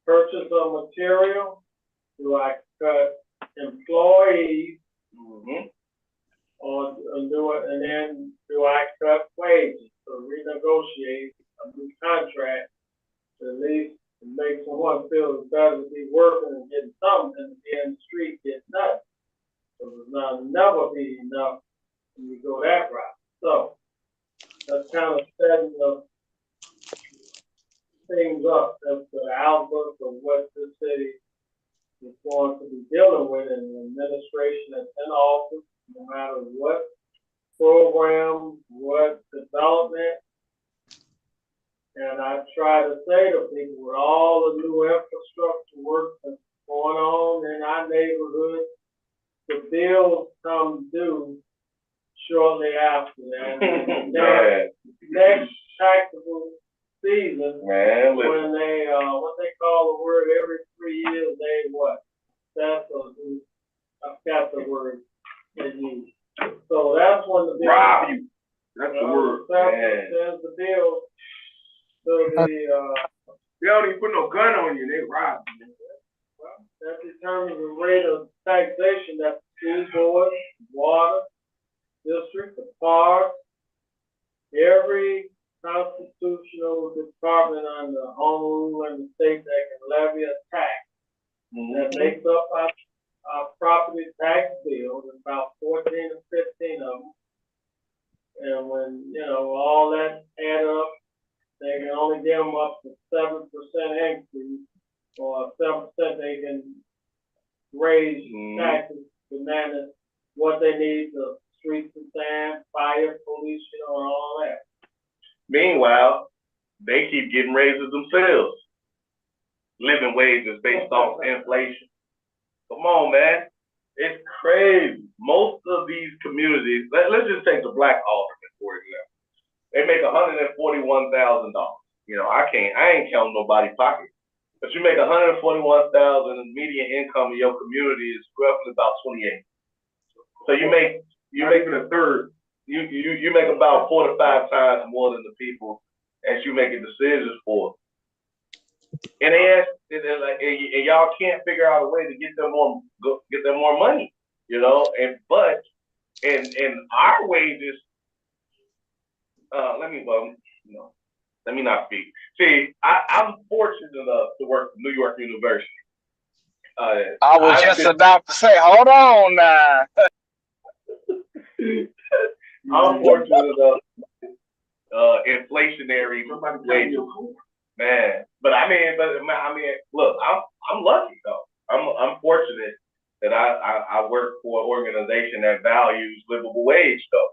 purchase of material? Do I cut employees? Or do it, and then do I cut wages or renegotiate a new contract to at least make someone feel it's better to be working and getting something than to be in the street getting nothing. So there's never be enough when you go that route. So that's kind of setting the things up as the outlook of what this city is going to be dealing with in the administration that's in office, no matter what program, what development. And I try to say to people with all the new infrastructure work that's going on in our neighborhood, the bills come due shortly after that. Next taxable season, when they, what they call the word every 3 years, they what? I've got the word they use. So that's when the bill. Rob you. That's the word. Sends the bill to the, they don't even put no gun on you, they rob you. Well, that determines the rate of taxation that the school board, water, district, the park, every constitutional department under home rule in the state that can levy a tax that makes up our property tax bill. There's about 14 or 15 of them. And when, you know, all that add up, they can only give them up to 7% increase, or 7% they can raise taxes to manage what they need, the streets and sand, fire, police, you know, and all that. Meanwhile, they keep getting raises themselves. Living wages based off inflation. Come on, man. It's crazy. Most of these communities, let's just take the black alderman, for example. They make $141,000. You know, I ain't counting nobody's pocket. But you make $141,000 and median income in your community is roughly about 28. So you make a third. You make about 4 to 5 times more than the people that you making decisions for. And and y'all can't figure out a way to get them more money, you know. And our wages let me, let me not speak. See, I'm fortunate enough to work at New York University. I was just about to say, hold on now. I'm fortunate enough, inflationary wages, man. But I mean, look, I'm lucky though. I'm fortunate that I work for an organization that values livable wage though,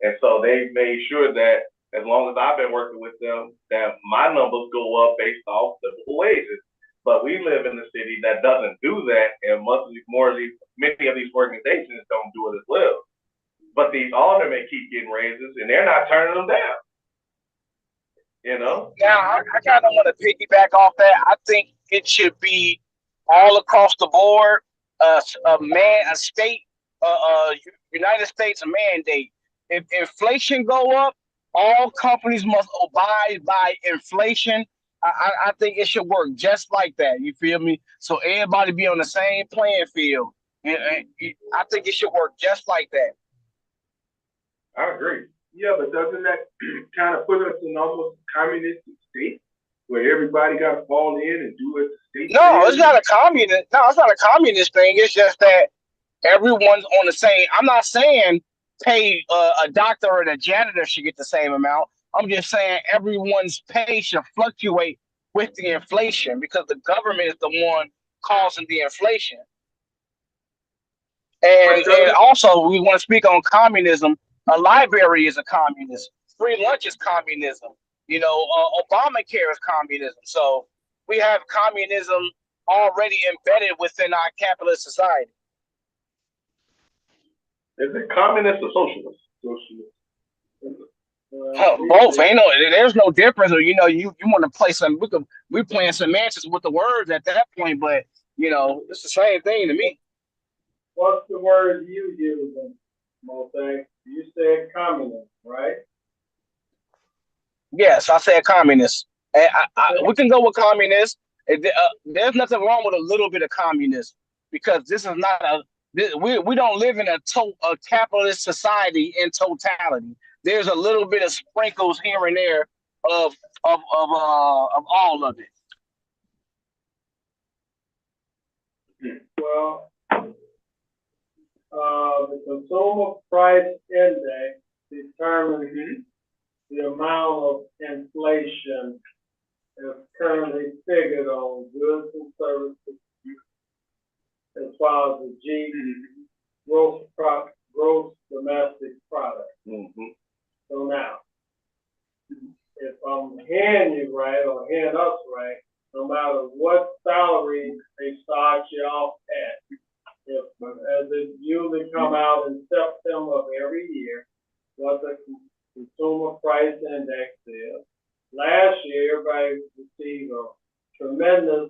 and so they made sure that as long as I've been working with them, that my numbers go up based off livable wages. But we live in a city that doesn't do that, and many of these organizations don't do it as well. But these aldermen keep getting raises, and they're not turning them down. You know. Now, I kind of want to piggyback off that. I think it should be all across the board. United States a mandate. If inflation go up, all companies must abide by inflation. I think it should work just like that. You feel me? So everybody be on the same playing field. And I think it should work just like that. I agree. Yeah, but doesn't that kind of put us in almost a communistic state where everybody got to fall in and do it? No, it's not a communist. No, it's not a communist thing. It's just that everyone's on the same. I'm not saying pay a doctor or a janitor should get the same amount. I'm just saying everyone's pay should fluctuate with the inflation because the government is the one causing the inflation. And also, we want to speak on communism. A library is a communist. Free lunch is communism. You know, Obamacare is communism. So we have communism already embedded within our capitalist society. Is it communist or socialist? Both. There's no difference. Or, you know, you want to play some. We're playing semantics with the words at that point, but you know, it's the same thing to me. What's the word you using, Mothang? You said communist, right? Yes, I said communist. And we can go with communist. There's nothing wrong with a little bit of communism because this is not we don't live in a capitalist society in totality. There's a little bit of sprinkles here and there of all of it. Well, the consumer price index determines the amount of inflation that's currently figured on goods and services as far as the gross domestic product. So now, if I'm hearing you right or hearing us right, no matter what salary they start you off at, as it usually come out in September of every year, what the consumer price index is. Last year, everybody received a tremendous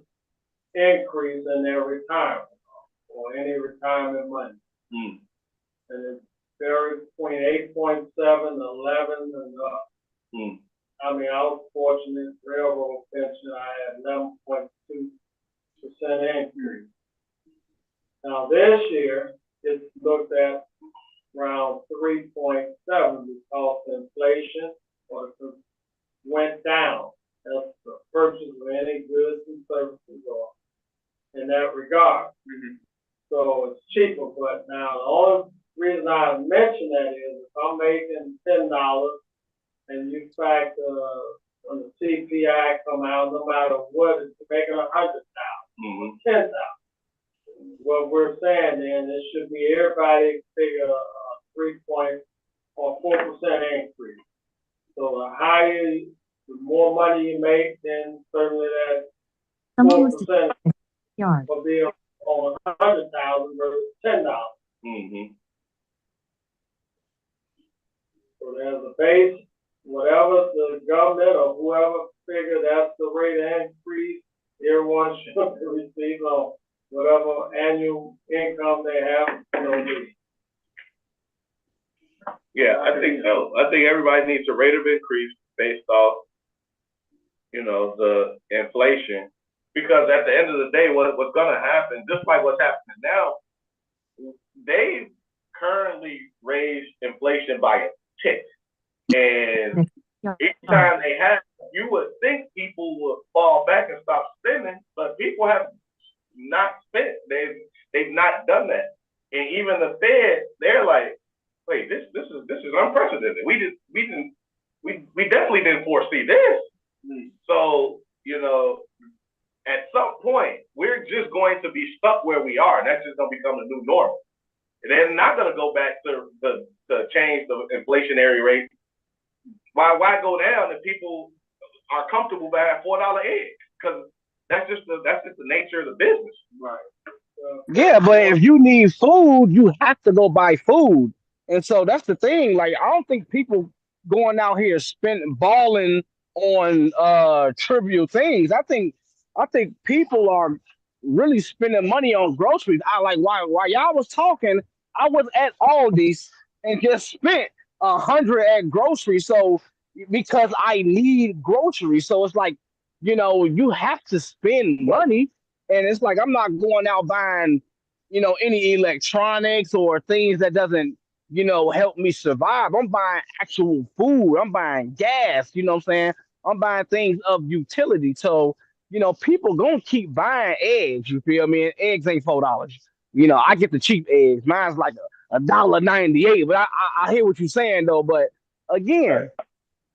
increase in their retirement or any retirement money. And it varied between 8.7, 11, and up. I mean, I was fortunate, railroad pension, I had 11.2% increase. Now this year, it's looked at around 3.7 because inflation went down. That's the purchase of any goods and services or in that regard. So it's cheaper, but now the only reason I mention that is if I'm making $10 and you factor when the CPI come out, no matter what, it's making $100,000, $10,000. What we're saying then, it should be everybody figure a 4% increase. So the higher, the more money you make, then certainly that 4% will be on 100,000 versus $10. So there's a base, whatever the government or whoever figure that's the rate of increase, everyone should receive on whatever annual income they have. Yeah, I think so. I think everybody needs a rate of increase based off, the inflation. Because at the end of the day, what's going to happen, just like what's happening now, they currently raised inflation by a tick. And Each time they have, you would think people would fall back and stop spending, but people have not spent. They've not done that. And even the Fed, they're like, wait, this is unprecedented. We definitely didn't foresee this. So, at some point, we're just going to be stuck where we are, and that's just going to become the new normal. And they're not going to go back to change the inflationary rate. Why go down if people are comfortable buying $4 eggs? Because that's just the nature of the business. Right. Yeah, but if you need food, you have to go buy food. And so that's the thing. Like, I don't think people going out here spending balling on trivial things. I think people are really spending money on groceries. I like while y'all was talking, I was at Aldi's and just spent 100 at groceries. So because I need groceries. So it's like, you have to spend money. And it's like, I'm not going out buying, any electronics or things that doesn't, help me survive. I'm buying actual food. I'm buying gas. You know what I'm saying? I'm buying things of utility. So, people gonna keep buying eggs. You feel me? And eggs ain't $4. I get the cheap eggs. Mine's like $1.98. But I hear what you're saying though. But again,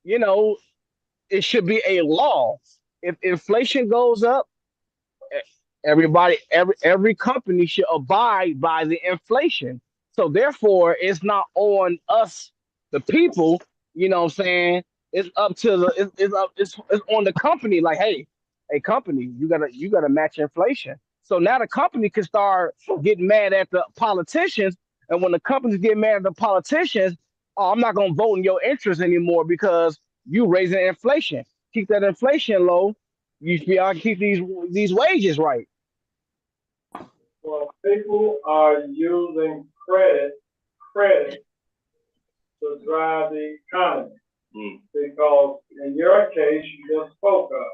it should be a law. If inflation goes up, every company should abide by the inflation. So therefore, it's not on us, the people. You know what I'm saying? It's up to it's on the company. Like, hey, company, you gotta match inflation. So now the company can start getting mad at the politicians, and when the companies get mad at the politicians, oh, I'm not gonna vote in your interest anymore because you raising inflation. Keep that inflation low. You keep these wages right. Well, people are using credit to drive the economy. Because in your case, you just spoke of,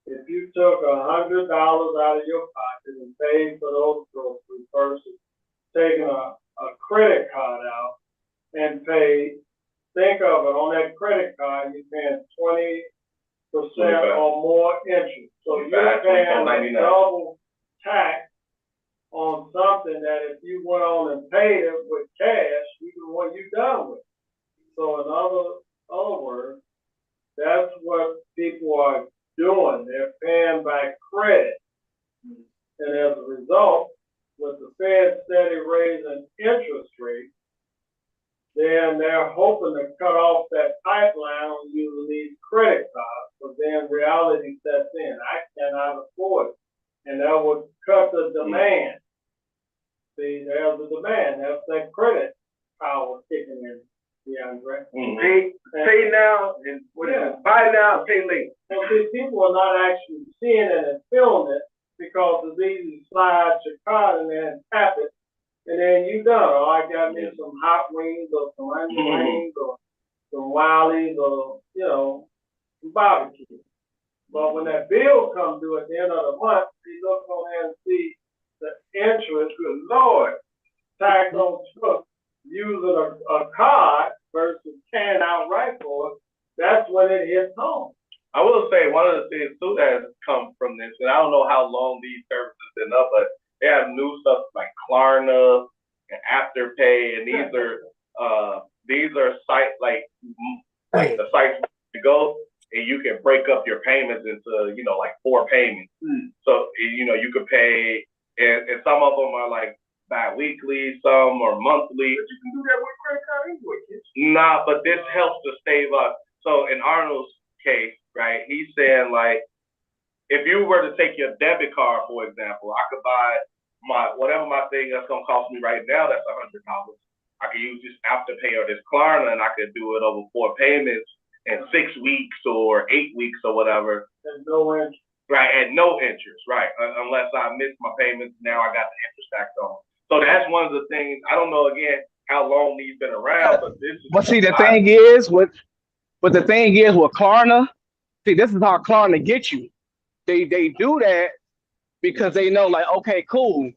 if you took $100 out of your pocket and paid for those groceries versus taking a credit card out and paid, think of it, on that credit card, you're paying 20% or more interest. So you're paying a double tax on something that if you went on and paid it with cash, what you done with. So in other words, that's what people are doing. They're paying by credit. And as a result, with the Fed steady raising interest rates, then they're hoping to cut off that pipeline on using these credit cards. But then reality sets in. I cannot afford it. And that would cut the demand. See, there's the demand. That's that credit power kicking in, DeAndre. Pay now and buy now, pay later. And see, people are not actually seeing it and feeling it because it's easy to slide your card in there and tap it, and then you done. Oh, I got me some hot wings or some onion rings or some Wiley's or some barbecue. But when that bill comes due at the end of the month, you look on there and see the interest, good Lord, tax on truck using a card versus paying outright for it. That's when it hits home. I will say one of the things too that has come from this, and I don't know how long these services have been up, but they have new stuff like Klarna and Afterpay, and these are sites like the sites to go, and you can break up your payments into like 4 payments. So you could pay, and some of them are like bi-weekly, some are monthly. But you can do that with credit card anyway, kids. Nah, but this helps to save us. So in Arnold's case, right, he's saying like, if you were to take your debit card, for example, I could buy whatever my thing that's gonna cost me right now, that's $100. I could use this Afterpay or this Klarna, and I could do it over 4 payments in 6 weeks or 8 weeks or whatever. There's no interest. Right, at no interest, right, unless I miss my payments, now I got the interest tax on. So that's one of the things. I don't know again how long these been around, but this is. But see, the thing is with Klarna, see, this is how Klarna gets you. They do that because they know, like, okay, cool.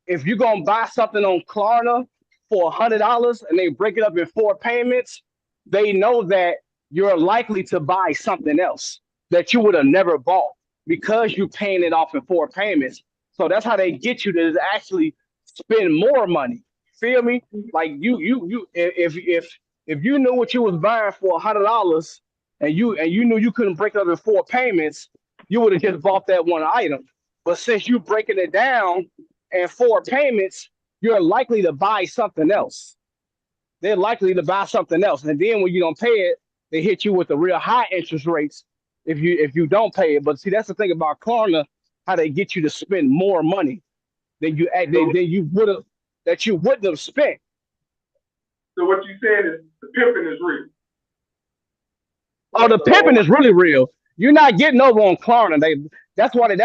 If you're gonna buy something on Klarna for $100 and they break it up in 4 payments, they know that you're likely to buy something else that you would have never bought because you're paying it off in 4 payments. So that's how they get you to actually spend more money. Feel me? Like if you knew what you was buying for $100 and you knew you couldn't break it up in 4 payments, you would have just bought that one item. But since you breaking it down in 4 payments, you're likely to buy something else. They're likely to buy something else, and then when you don't pay it, they hit you with the real high interest rates if you don't pay it. But see, that's the thing about Klarna, how they get you to spend more money than you wouldn't have spent. So what you said is the pimping is real. Oh, the pimping is really real. You're not getting over on Klarna. That's why they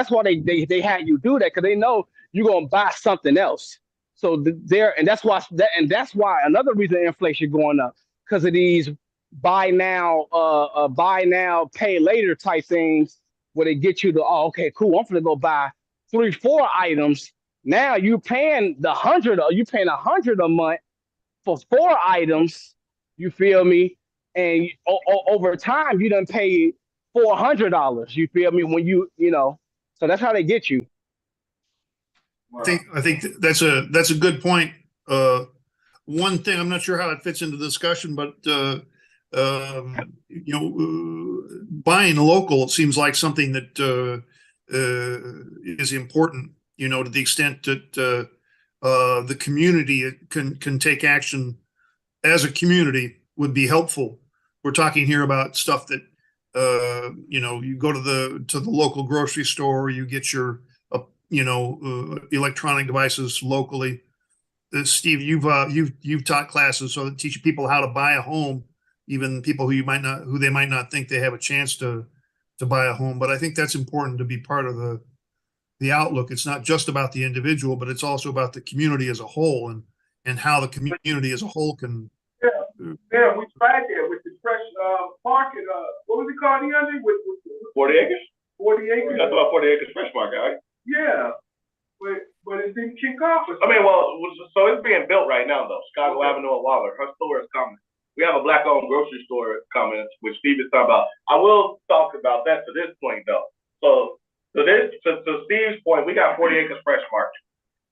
had you do that, because they know you're gonna buy something else. So that's why another reason inflation going up, because of these buy now, pay later type things, where they get you to, oh, okay, cool, I'm gonna go buy 3-4 items. Now you paying $100 a month for 4 items. You feel me? And over time, you done pay $400. You feel me? When you know, so that's how they get you. I think that's a good point. One thing, I'm not sure how it fits into the discussion, but buying local, it seems like something that is important. To the extent that the community can take action as a community would be helpful. We're talking here about stuff that you go to the local grocery store, you get your electronic devices locally. Steve, you've taught classes so that teach people how to buy a home, even people who they might not think they have a chance to buy a home. But I think that's important to be part of the outlook. It's not just about the individual, but it's also about the community as a whole, and how the community as a whole can. Yeah, we tried that with the fresh market. What was it called, DeAndre? With 40 acres. 40 acres. That's about 40 acres fresh market, right? Yeah, but it didn't kick off. So it's being built right now, though. Chicago Avenue and Waller. Her store is coming. We have a black-owned grocery store coming, which Steve is talking about. I will talk about that to this point, though. So to Steve's point, we got 40 acres fresh market.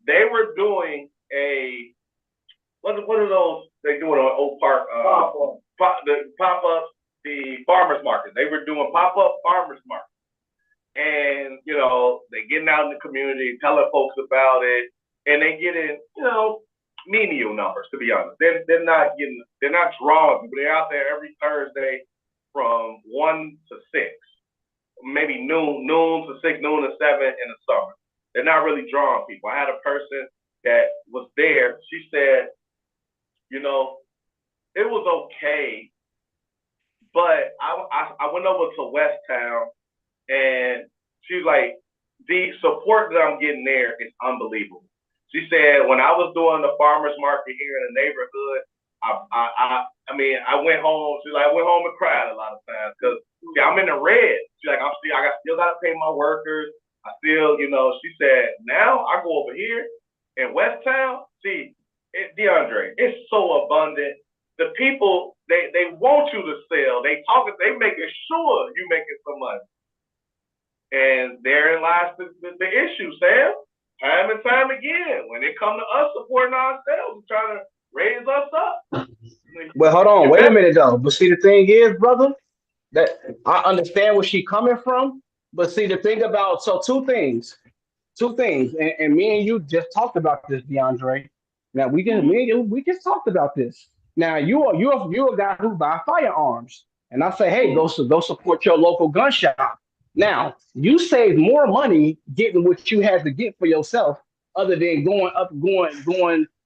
They were doing what are those they doing on Oak Park? The pop-ups, the farmers market. They were doing pop-up farmers market. And, they getting out in the community, telling folks about it, and they getting, menial numbers, to be honest. They're not drawing people. They're out there every Thursday from 1 to 6, maybe noon to 6, noon to 7 in the summer. They're not really drawing people. I had a person that was there. She said, it was okay, but I went over to West Town, and she's like, the support that I'm getting there is unbelievable. She said, when I was doing the farmer's market here in the neighborhood, I went home. She's like, I went home and cried a lot of times because I'm in the red. She's like, I still got to pay my workers. I still, she said, now I go over here in West Town. See, DeAndre, it's so abundant. The people, they want you to sell. They making sure you making some money. And therein lies the issue, Sam. Time and time again, when it comes to us supporting ourselves, trying to raise us up. Well, hold on. Wait a minute, though. But see, the thing is, brother, that I understand where she's coming from. But see, the thing about, two things. And me and you just talked about this, DeAndre. Now, we just talked about this. Now, you're a guy who buy firearms. And I say, hey, go support your local gun shop. Now, you save more money getting what you had to get for yourself, other than going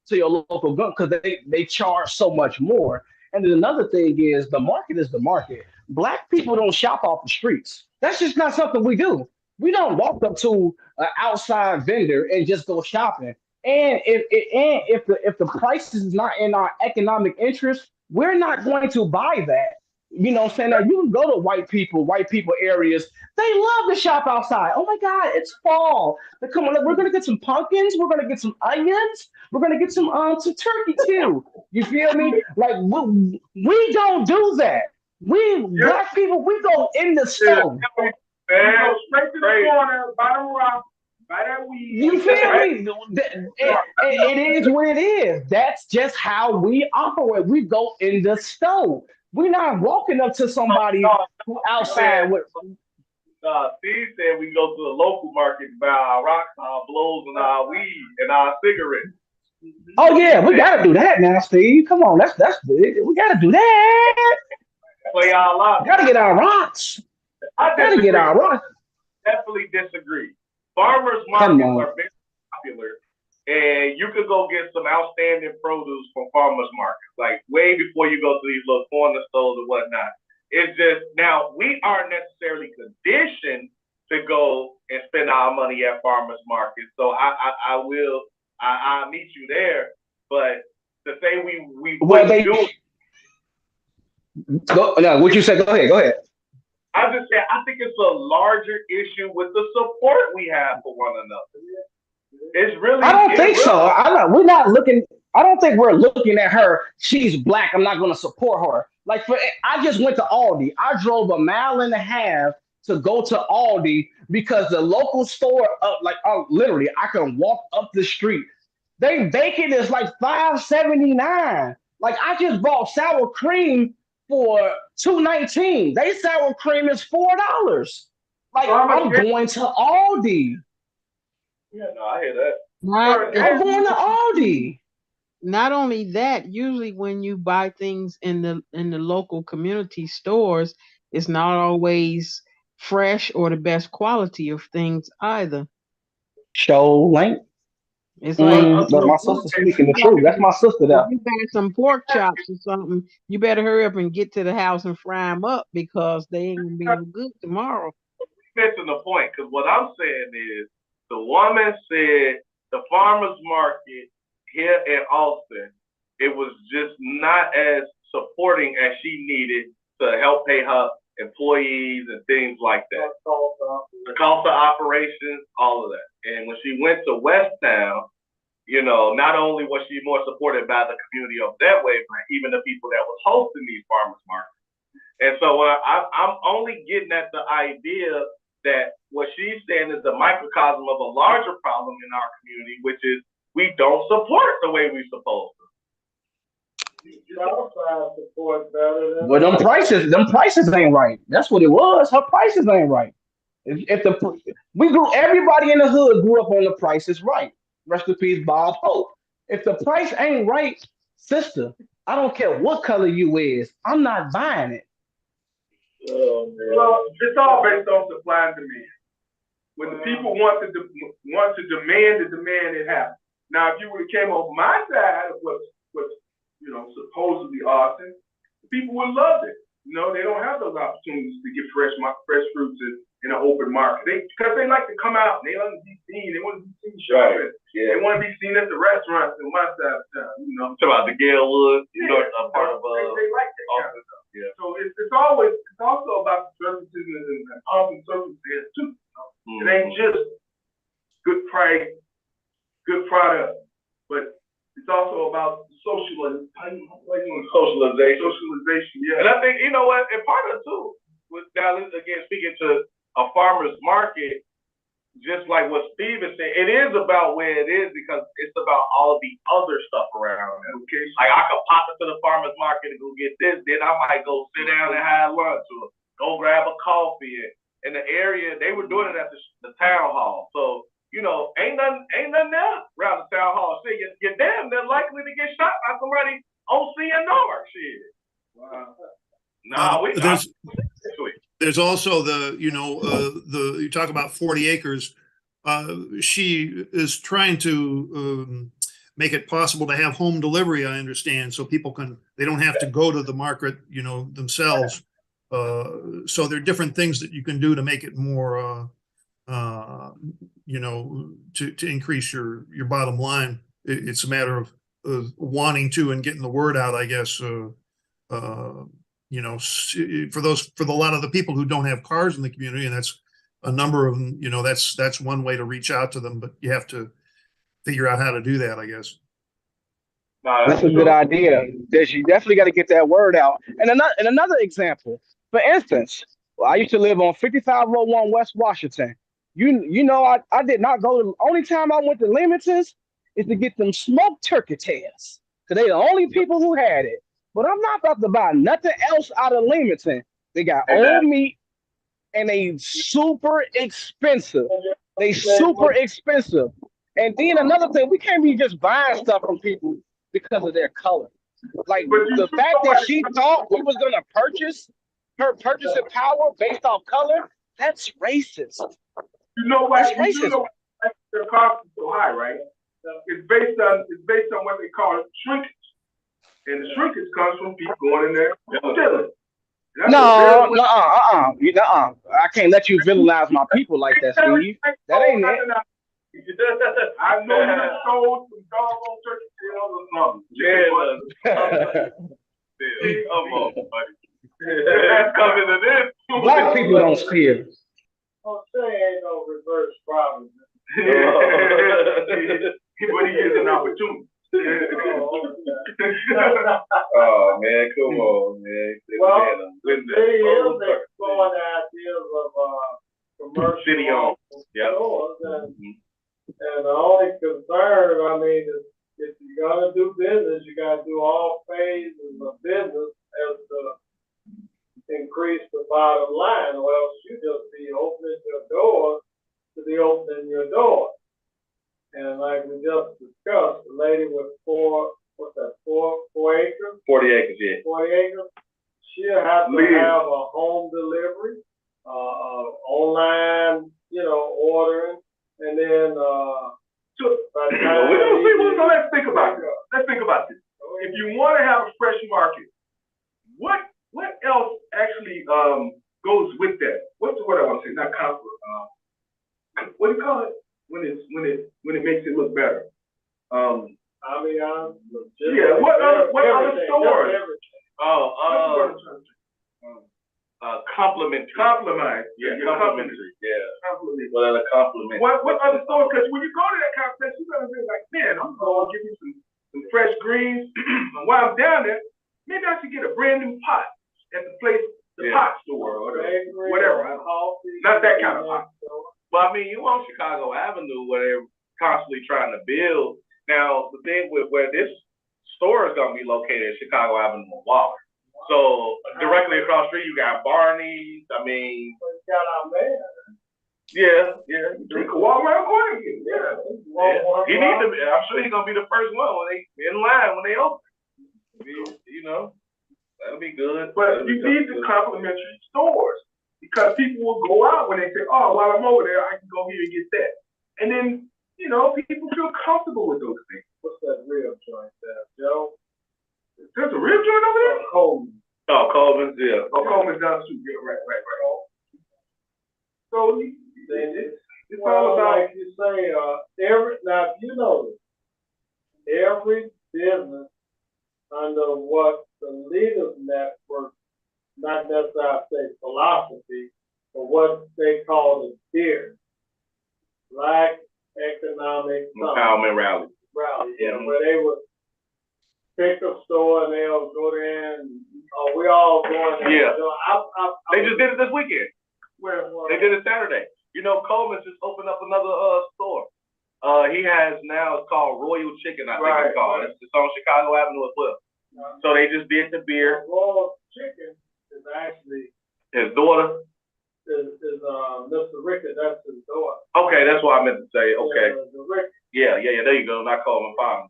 to your local gun, because they charge so much more. And then another thing is the market is the market. Black people don't shop off the streets. That's just not something we do. We don't walk up to an outside vendor and just go shopping. And if the price is not in our economic interest, we're not going to buy that. You know what I'm saying? Now, you can go to white people areas. They love to shop outside. Oh my God, it's fall. They come on, we're gonna get some pumpkins, we're gonna get some onions, we're gonna get some turkey too. You feel me? Like we don't do that. Black people, we go in the store. Man, straight to the corner, bottom rock, by that weed. You feel me? It is what it is. That's just how we operate. We go in the store. We're not walking up to somebody who outside with. Steve said we go to the local market to buy our rocks, our blows, and our weed and our cigarettes. Oh yeah, we gotta do that now, Steve. Come on, that's we gotta do that. Play our lives. Gotta get our rocks. Gotta get our rocks. Definitely disagree. Farmers markets are very popular, and you could go get some outstanding produce from farmers markets, like way before you go to these little corner stores and whatnot. It's just now we aren't necessarily conditioned to go and spend our money at farmers markets. So I'll meet you there, but to say we do. What you say? Go ahead. I just say I think it's a larger issue with the support we have for one another. It's really. I don't think so. We're not looking. I don't think we're looking at her. She's black. I'm not going to support her. Like I just went to Aldi. I drove 1.5 miles to go to Aldi because the local store literally I can walk up the street. They bacon is like $5.79. Like I just bought sour cream for $2.19. They sour cream is $4. Like I'm going to Aldi. Yeah, no, I hear that. I'm going to Aldi. Not only that, usually when you buy things in the local community stores, it's not always fresh or the best quality of things either. Show link. It's like my sister speaking the truth. That's my sister there. If you buy some pork chops or something, you better hurry up and get to the house and fry them up because they ain't gonna be no good tomorrow. Missing the point, because what I'm saying is the woman said the farmers market here in Austin, it was just not as supporting as she needed to help pay her employees and things like that. The cost of operations, all of that. And when she went to Westtown, not only was she more supported by the community of that way, but even the people that was hosting these farmers markets. And so I'm only getting at the idea that what she's saying is a microcosm of a larger problem in our community, which is we don't support the way we're supposed to. Well, them prices ain't right. That's what it was. Her prices ain't right. Everybody in the hood grew up on the Price is Right. Rest in peace, Bob Hope. If the price ain't right, sister, I don't care what color you is, I'm not buying it. Well, it's all based on supply and demand. When the people want to demand the demand, it happens. Now, if you would have came on my side of what's supposedly Austin, people would love it. They don't have those opportunities to get fresh fruits in an open market. Because they like to come out and they want to be seen. They want to be seen shopping. Right. Yeah. They want to be seen at the restaurants in my side of town. Talk about the Galewood, part of they like that kind of stuff. Yeah. So it's also about the services and Austin circumstances too. It ain't just good price, good product, but it's also about socialization. Yeah. And I think, and part of it too, now again, speaking to a farmer's market, just like what Steve is saying, it is about where it is because it's about all of the other stuff around it. Okay. Like I could pop into the farmer's market and go get this, then I might go sit down and have lunch or go grab a coffee. In the area, they were doing it at the town hall. So, ain't nothing there around the town hall. See, you're damn, they're likely to get shot by somebody on CNR. Shit. Wow. There's also you talk about 40 acres. She is trying to make it possible to have home delivery, I understand, so people they don't have to go to the market, themselves. So there are different things that you can do to make it more, to increase your bottom line. It's a matter of wanting to and getting the word out, I guess. For a lot of the people who don't have cars in the community, and that's a number of them, that's one way to reach out to them, but you have to figure out how to do that, I guess. That's a good idea. That you definitely got to get that word out. And another example, for instance, I used to live on 5501 West Washington. You know, I did not go to. Only time I went to Leamington's is to get them smoked turkey tails. Cause they the only people who had it. But I'm not about to buy nothing else out of Leamington. They got old meat and they super expensive. They super expensive. And then another thing, we can't be just buying stuff from people because of their color. Like the fact that she thought we was gonna purchase her purchasing power based off color, that's racist. You know why? That's racist. You know why the cost is so high, right? It's based on what they call shrinkage, and the shrinkage comes from people going in there and stealing. No, I can't let you villainize my people like that, Steve. That ain't it. I know you sold some doggone turkey tails or something. Come on, buddy. That's coming to this. Black people don't steal. Oh, say ain't no reverse problem. But he is an opportunity. Oh man, come on, man. Well, they is exploring ideas of commercial City owned. stores, and the only concern, I mean, is if you're gonna do business, you gotta do all phases of business as to increase the bottom line, or else you just be opening your doors to be opening your doors. And like we just discussed, the lady with four acres? 40 acres, yeah. 40 acres. She'll have to have a home delivery, online, ordering, and then let's think about this. Let's think about this. If you want to have a fresh market, what else actually goes with that? What's the word I want to say? Not comfort. What do you call it when it makes it look better? What other stores? Complimentary. Yeah, complimentary. Yeah. Well, a compliment. What other stores? Because when you go to that conference, you're gonna be like, man, I'm gonna give you some fresh greens. And while I'm down there, maybe I should get a brand new pot at the place, the pot store or whatever. Not that kind of pot. But I mean, you on Chicago Avenue where they're constantly trying to build. Now, the thing with where this store is going to be located is Chicago Avenue and Waller. So, directly across the street, you got Barney's. I mean, yeah. Drink a Walmart corner. Yeah. He needs to be, I'm sure he's going to be the first one when they in line when they open. That'll be good. But you need the complimentary stores. Because people will go out when they say, oh, while I'm over there, I can go here and get that. And then, people feel comfortable with those things. What's that rib joint there, Joe? There's a rib joint over there? Coleman. Oh, Coleman's, yeah. Oh, Coleman's down the street. Yeah, right. So, it's all about, like you say, now, you know this, every business under what the Leaders Network, not necessarily I say philosophy, but what they call the DEAR, Black Economic Empowerment Rally. Where they would pick a store and they'll go there and we all going there. Yeah. They just did it this weekend. Where? They did it Saturday. Coleman's just opened up another store. He has now, it's called Royal Chicken, I think it's called. It's on Chicago Avenue as well. So they just did the beer. Royal Chicken is actually his daughter. Is Mr. Rickett, that's his daughter. Okay, that's what I meant to say. Okay. Yeah, there you go. Not Coleman Farm.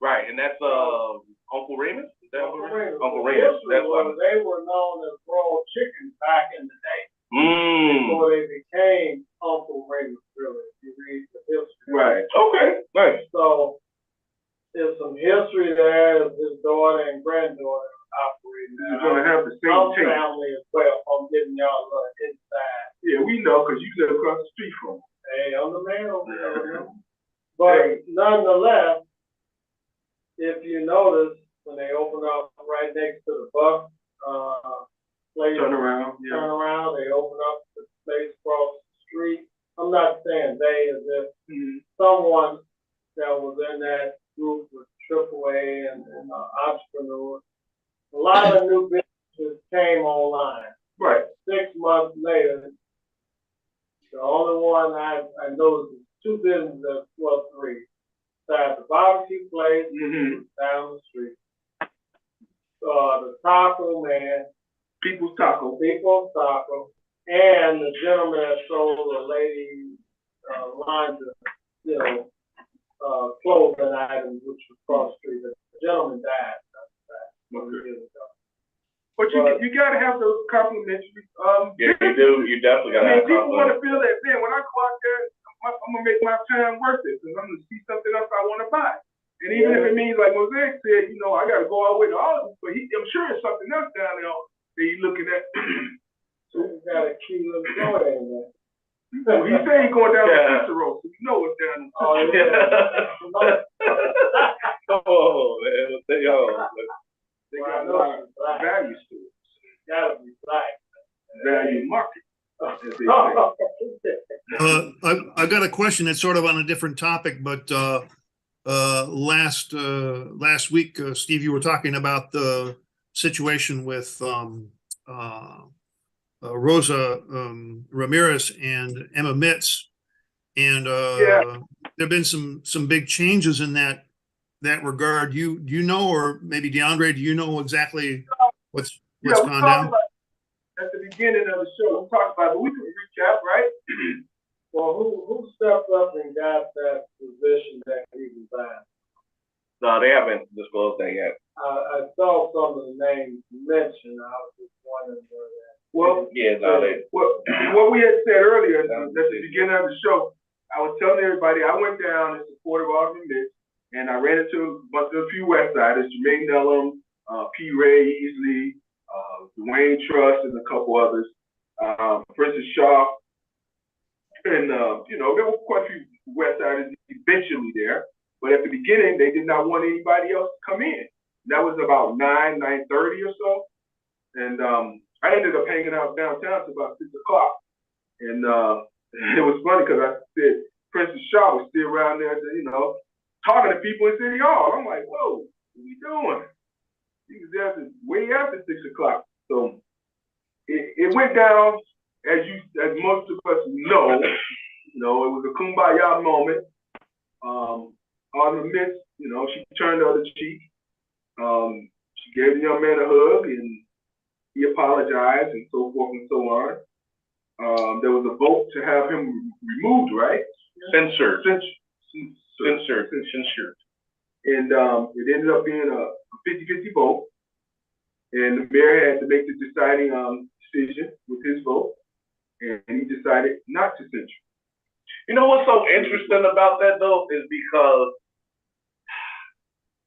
Right, and that's Uncle Remus? Uncle Remus. Uncle Remus. That's what they were known as Royal Chicken back in the day. Before they became Uncle Remus, really. If you read the history. Right. Okay. Nice. So there's some history there. His daughter and granddaughter operating. You're gonna have the same taste. Family as well. I'm getting y'all inside. Yeah, we know because you live across the street from them. Hey, I'm the man over there. But nonetheless, if you notice, when they open up right next to the bus place, turn around, they open up the place across the street. I'm not saying they, as if someone that was in that group was AAA and entrepreneurs. A lot of new businesses came online. Right. 6 months later, the only one I noticed is 2 businesses, well, 3. Besides the barbecue place down the street. The taco man. People's Taco. And the gentleman that sold a lady lines of clothing items, which was across the street. The gentleman died. But you gotta have those complimentary. Yeah, you do. You definitely gotta have people want to complimentary. feel that. Man, when I go out there, I'm gonna make my time worth it because I'm gonna see something else I want to buy. And even if it means, like Mosaic said, I gotta go all the way to Albany, but I'm sure there's something else down there that you're looking at. So you got a key little joint in there. Well, he said he's going down to Cicero, so you know what's down there. Oh, man. They got a lot of value stores. Gotta be black. Value market. I've got a question that's sort of on a different topic, but last week, Steve, you were talking about the situation with Rosa Ramirez and Emma Mitz, and there've been some big changes in that regard. Do you know, or maybe DeAndre, do you know exactly what's gone down? At the beginning of the show, we talked about it, but we can recap, right? Well, who stepped up and got that position that he resigned? No, they haven't disclosed that yet. I saw some of the names mentioned. I was just wondering where that. Well, Yeah, no, they. what we had said earlier at the beginning of the show, I was telling everybody I went down in support of Alderman Mitch, and I ran into a few West Siders, Jermaine Nellam, P. Ray Easley, Dwayne Truss, and a couple others, Princess Shaw, and there were quite a few West Siders eventually there, but at the beginning they did not want anybody else to come in. That was about 9:30 or so, and I ended up hanging out downtown till about 6 o'clock, and it was funny because I said Princess Shaw was still around there, talking to people in City Hall. I'm like, whoa, what are you doing? He was there way after 6 o'clock. So it went down as most of us know. It was a kumbaya moment. Alderman Mitz, she turned the other cheek. She gave the young man a hug and he apologized and so forth and so on. There was a vote to have him removed, right? Censured. And it ended up being a 50-50 vote. And the mayor had to make the deciding decision with his vote. And he decided not to censure. You know what's so interesting about that though is because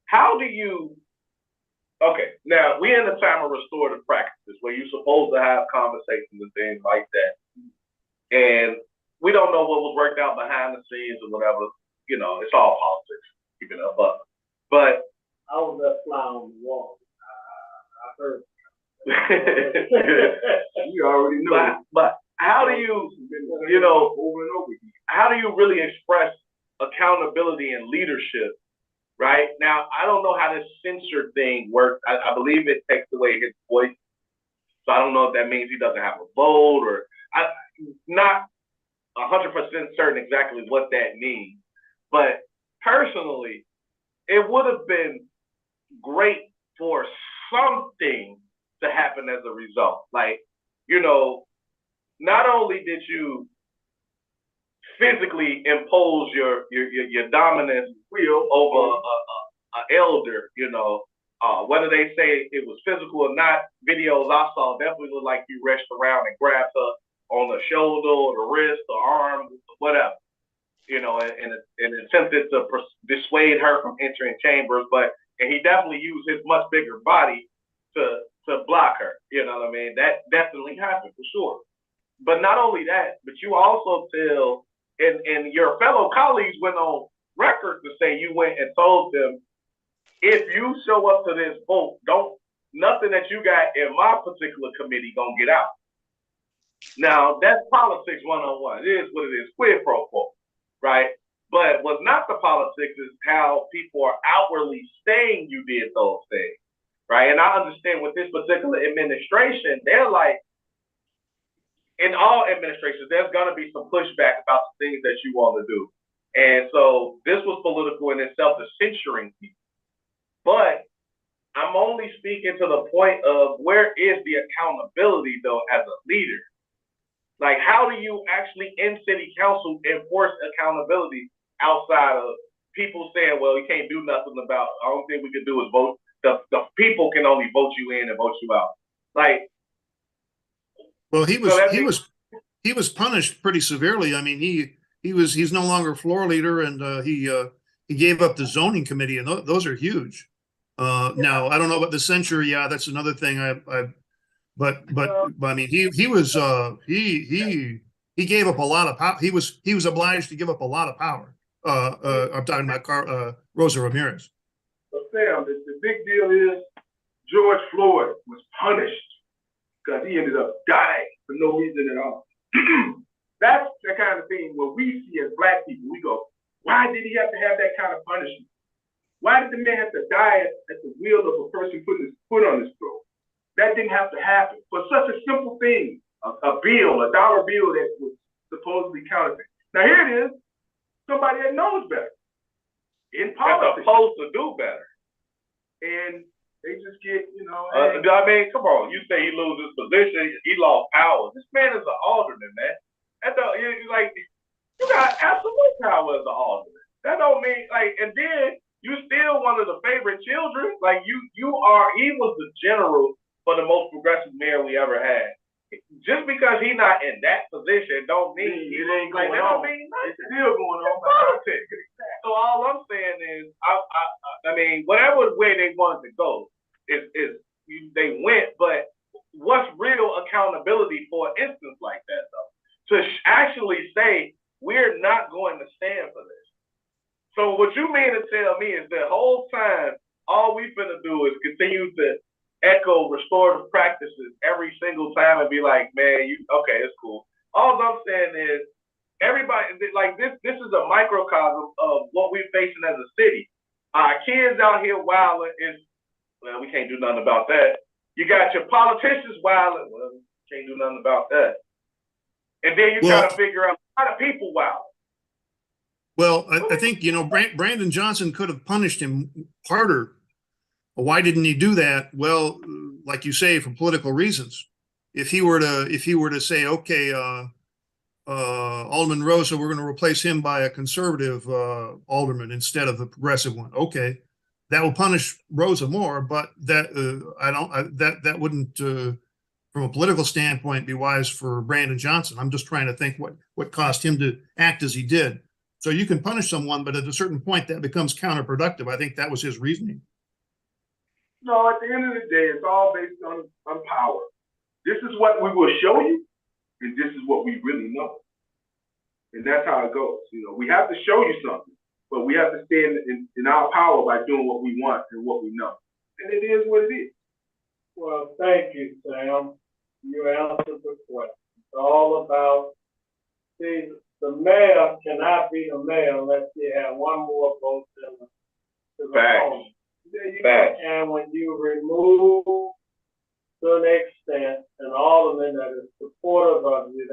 how do you? Okay, now we're in the time of restorative practices where you're supposed to have conversations and things like that, and we don't know what was worked out behind the scenes or whatever. It's all politics, keeping it up. But I was that fly on the wall. I heard. You already know. But how do you, over and over again. How do you really express accountability and leadership, right? Now, I don't know how this censure thing works. I believe it takes away his voice. So I don't know if that means he doesn't have a vote or I'm not 100% certain exactly what that means. But personally, it would have been great for something to happen as a result. Like, not only did you physically impose your dominance will over a elder, whether they say it was physical or not, videos I saw definitely looked like you reached around and grabbed her on the shoulder or the wrist or arm, whatever, and attempted to dissuade her from entering chambers, and he definitely used his much bigger body to block her, you know what I mean? That definitely happened for sure. But not only that, but you also tell, and your fellow colleagues went on record to say you went and told them, if you show up to this vote, nothing that you got in my particular committee gonna get out. Now, that's politics 101. It is what it is, quid pro quo, right? But what's not the politics is how people are outwardly saying you did those things, right? And I understand with this particular administration, they're like, in all administrations, there's going to be some pushback about the things that you want to do. And so this was political in itself, the censoring people. But I'm only speaking to the point of where is the accountability, though, as a leader? Like, how do you actually, in city council, enforce accountability outside of people saying, well, you can't do nothing about it. The only thing we can do is vote. The people can only vote you in and vote you out. Like, well, he was punished pretty severely. I mean, he's no longer floor leader, and he gave up the zoning committee, and those are huge. Now I don't know about the censure. Yeah, that's another thing. But I mean, he gave up a lot of power. He was obliged to give up a lot of power. I'm talking about Rosa Ramirez. But Sam, the big deal is George Floyd was punished because he ended up dying for no reason at all. That's the kind of thing where we see as Black people, we go, why did he have to have that kind of punishment? Why did the man have to die at the wheel of a person putting his foot on his throat? That didn't have to happen for such a simple thing, a bill, a dollar bill that was supposedly counterfeit. Now here it is, somebody that knows better. In politics. They're supposed to do better. And they just get, I mean, come on. You say he loses position, he lost power. This man is an alderman, man. You got absolute power as an alderman. That don't mean, and then you still one of the favorite children. Like, he was the general for the most progressive mayor we ever had. Just because he's not in that position don't mean it ain't going that on. Don't mean nothing. It's still going on. So all I'm saying is, I mean, whatever way they wanted to go, is they went. But what's real accountability for an instance like that, though? To actually say we're not going to stand for this. So what you mean to tell me is the whole time all we finna do is continue to echo restorative practices every single time and be like, man, okay, it's cool. All I'm saying is everybody, like, this is a microcosm of what we're facing as a city. Our kids out here wilding well, we can't do nothing about that. You got your politicians wilding, well, we can't do nothing about that. And then you gotta figure out how do people wild. Well, I think, Brandon Johnson could have punished him harder. Why didn't he do that? Well, like you say, for political reasons. If he were to say, okay, Alderman Rosa, we're going to replace him by a conservative alderman instead of the progressive one. Okay, that will punish Rosa more, but that that wouldn't, from a political standpoint, be wise for Brandon Johnson. I'm just trying to think what caused him to act as he did. So you can punish someone, but at a certain point that becomes counterproductive. I think that was his reasoning. No, at the end of the day, it's all based on power. This is what we will show you, and this is what we really know. And that's how it goes. We have to show you something, but we have to stand in our power by doing what we want and what we know. And it is what it is. Well, thank you, Sam. You answered the question. It's all about, see, the mayor cannot be the mayor unless he have one more vote than the opponent. And when you remove to an extent an alderman that is supportive of you,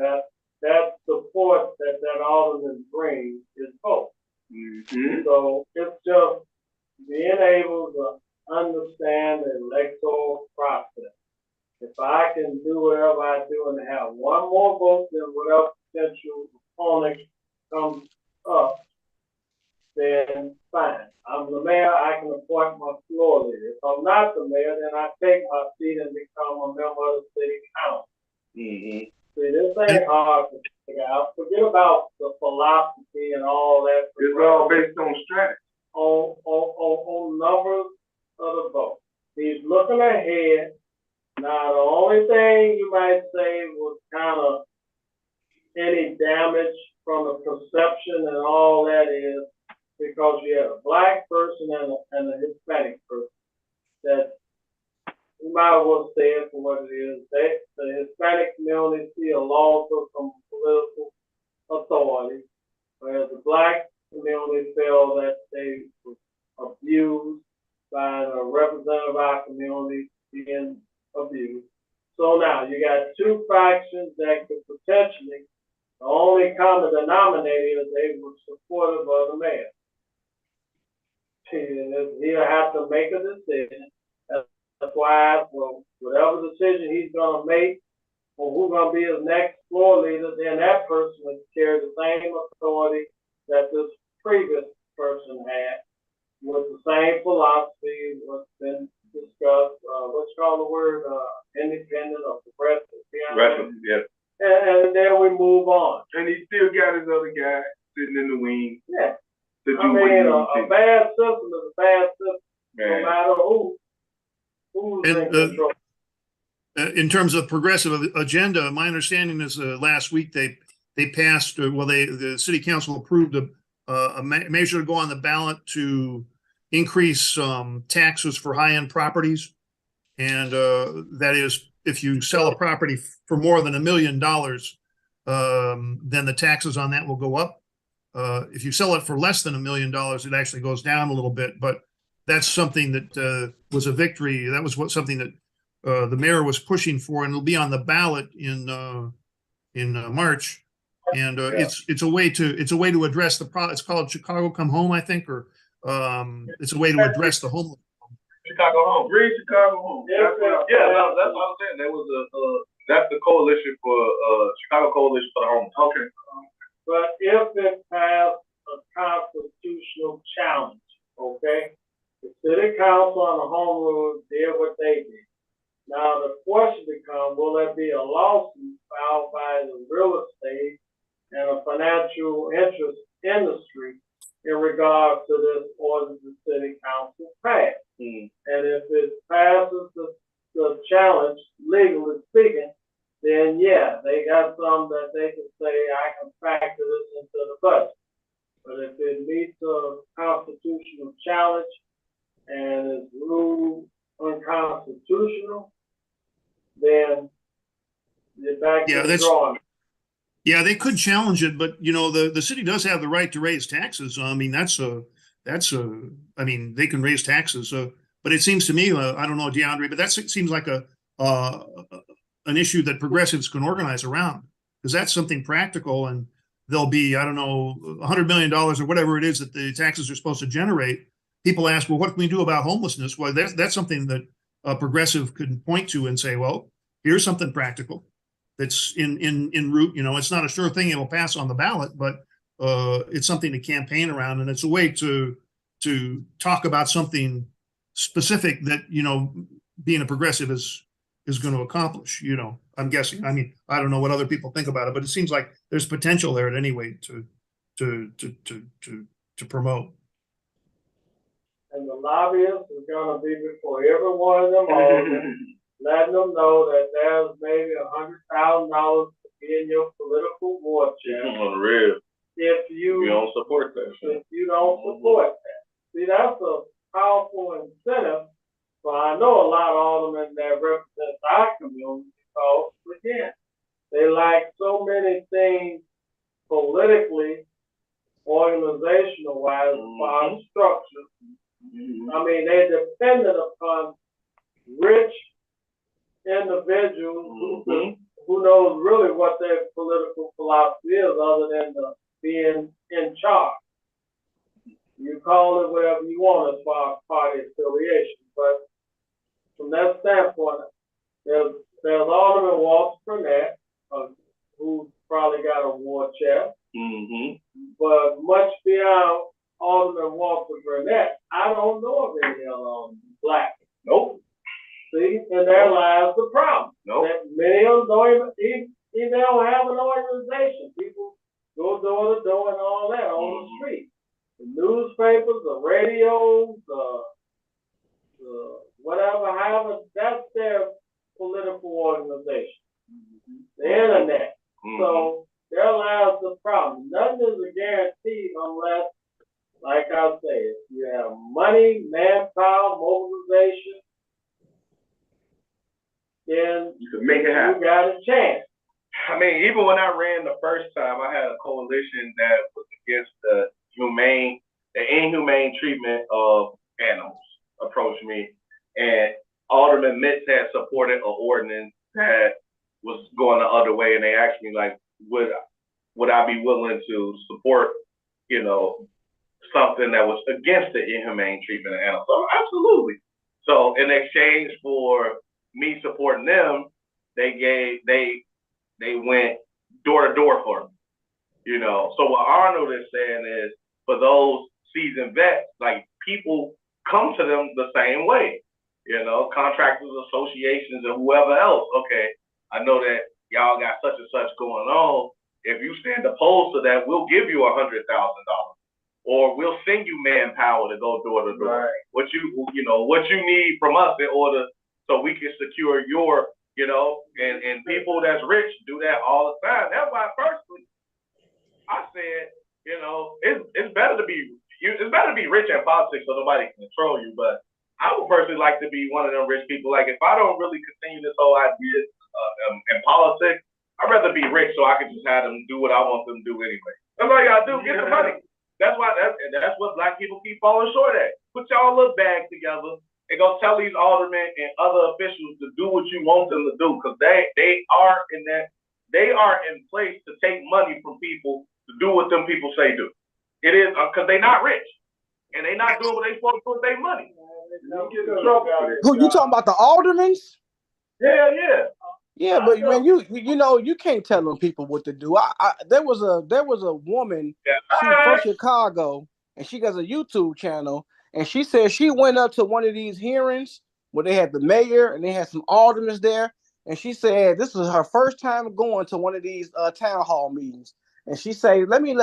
that support that alderman brings is hope. Mm-hmm. So it's just being able to understand the electoral process. If I can do whatever I do and have one more vote than whatever potential opponent comes up, then fine. I'm the mayor, I can appoint my floor leader. If I'm not the mayor, then I take my seat and become a member of the city council. Mm-hmm. See, this ain't hard to figure out. Forget about the philosophy and all that. It's all based on strategy. On numbers of the vote. He's looking ahead. Now, the only thing you might say was kind of any damage from the perception and all that is because you have a black person and a Hispanic person that you might as well say it for what it is. The Hispanic community see a loss of some political authority, whereas the black community feel that they were abused by a representative of our community being abused. So now you got two factions that could potentially, the only common denominator is they were supportive of the mayor. He'll have to make a decision. That's why, well, whatever decision he's gonna make, or who's gonna be his next floor leader, then that person would carry the same authority that this previous person had, with the same philosophy, what's been discussed, what's called the word, independent or progressive. Progressive, yes. And then we move on. And he still got his other guy sitting in the wing. Yeah. To do I mean, a bad system is a bad system, no matter who's in control. In terms of progressive agenda, my understanding is last week they passed, the city council approved a measure to go on the ballot to increase taxes for high-end properties. And that is, if you sell a property for more than $1 million, then the taxes on that will go up. If you sell it for less than $1 million, it actually goes down a little bit. But that's something that was a victory. That was something that the mayor was pushing for, and it'll be on the ballot in March. And it's a way to address the problem. It's called Chicago Come Home, I think, or it's a way to address the homeless. Chicago Home, Green Chicago Home. That's what I'm saying. There was that's the coalition for Chicago Coalition for the Homeless. Okay. But if it passed a constitutional challenge, okay, the city council and the home rule did what they did. Now the question becomes, will there be a lawsuit filed by the real estate and a financial interest industry in regards to this ordinance the city council passed? And if it passes the challenge, legally speaking, then yeah, they got some that they can say, I can factor this into the budget. But if it meets a constitutional challenge and is ruled unconstitutional, then you're back to the drawing. Yeah, they could challenge it, but you know, the city does have the right to raise taxes. I mean, I mean, they can raise taxes. But it seems to me, I don't know, DeAndre, but that seems like an issue that progressives can organize around, because that's something practical, and there'll be, I don't know, $100 million or whatever it is that the taxes are supposed to generate. People ask, well, what can we do about homelessness? Well, that's something that a progressive could point to and say, well, here's something practical that's in route. You know, it's not a sure thing it'll pass on the ballot, but it's something to campaign around, and it's a way to talk about something specific that, you know, being a progressive is going to accomplish. You know, I'm guessing. I mean, I don't know what other people think about it, but it seems like there's potential there at any way to promote. And the lobbyist is going to be before every one of them all, letting them know that there's maybe $100,000 to be in your political war chest. On the real. If you don't support that. If you don't support that. See, that's a powerful incentive. So I know a lot of aldermen that represent our community, because again, they lack so many things politically, organizational wise, our structure. I mean, they're dependent upon rich individuals who knows really what their political philosophy is, other than being in charge. You call it whatever you want as far as party affiliation, but from that standpoint, there's Alderman Walter Burnett, who's probably got a war chest. But much beyond Alderman Walter Burnett, I don't know of any other black. Nope. See, and there lies the problem. Nope. That many of them don't even don't have an organization. People go door to door and all that on the street. The newspapers, the radios, whatever, however, that's their political organization. The internet. So there lies the problem. Nothing is a guarantee unless, like I say, if you have money, manpower, mobilization, then you can make it happen. You got a chance. I mean, even when I ran the first time, I had a coalition that was against the the inhumane treatment of animals approached me, and Alderman Mitts had supported an ordinance that was going the other way, and they asked me like, would I be willing to support, something that was against the inhumane treatment of animals? So absolutely. So in exchange for me supporting them, they went door to door for me. So what Arnold is saying is, for those seasoned vets, like, people come to them the same way. Contractors associations and whoever else. Okay, I know that y'all got such and such going on. If you stand opposed to that, we'll give you $100,000, or we'll send you manpower to go door to door. Right. What you need from us in order so we can secure your, and people that's rich do that all the time. That's why personally I said, it's better to be rich in politics so nobody can control you. But I would personally like to be one of them rich people. Like, if I don't really continue this whole idea in politics, I'd rather be rich so I can just have them do what I want them to do anyway. That's all y'all do, get the money. That's what black people keep falling short at. Put y'all little bag together and go tell these aldermen and other officials to do what you want them to do, because they are in place to take money from people to do what them people say do. It is because they not rich and they not doing what they supposed to do with their money. Who you talking about? The aldermen? Yeah, yeah. Yeah, but man, you can't tell them people what to do. There was a woman, she's from Chicago, and she has a YouTube channel, and she said she went up to one of these hearings where they had the mayor and they had some aldermen there, and she said this was her first time going to one of these town hall meetings, and she said, let me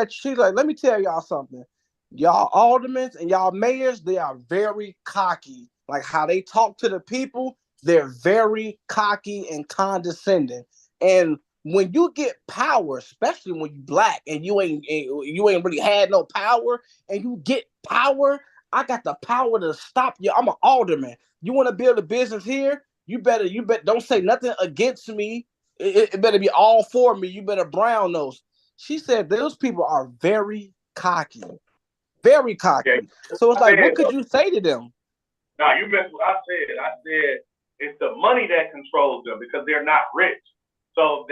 tell y'all something. Y'all aldermen and y'all mayors, they are very cocky, like how they talk to the people. They're very cocky and condescending. And when you get power, especially when you black and you ain't really had no power, and you get power, I got the power to stop you. I'm an alderman. You want to build a business here? You better don't say nothing against me. It better be all for me. You better brown nose. She said those people are very cocky. Very cocky. Okay. So it's like, what could you say to them? No, you missed what I said. I said it's the money that controls them because they're not rich. So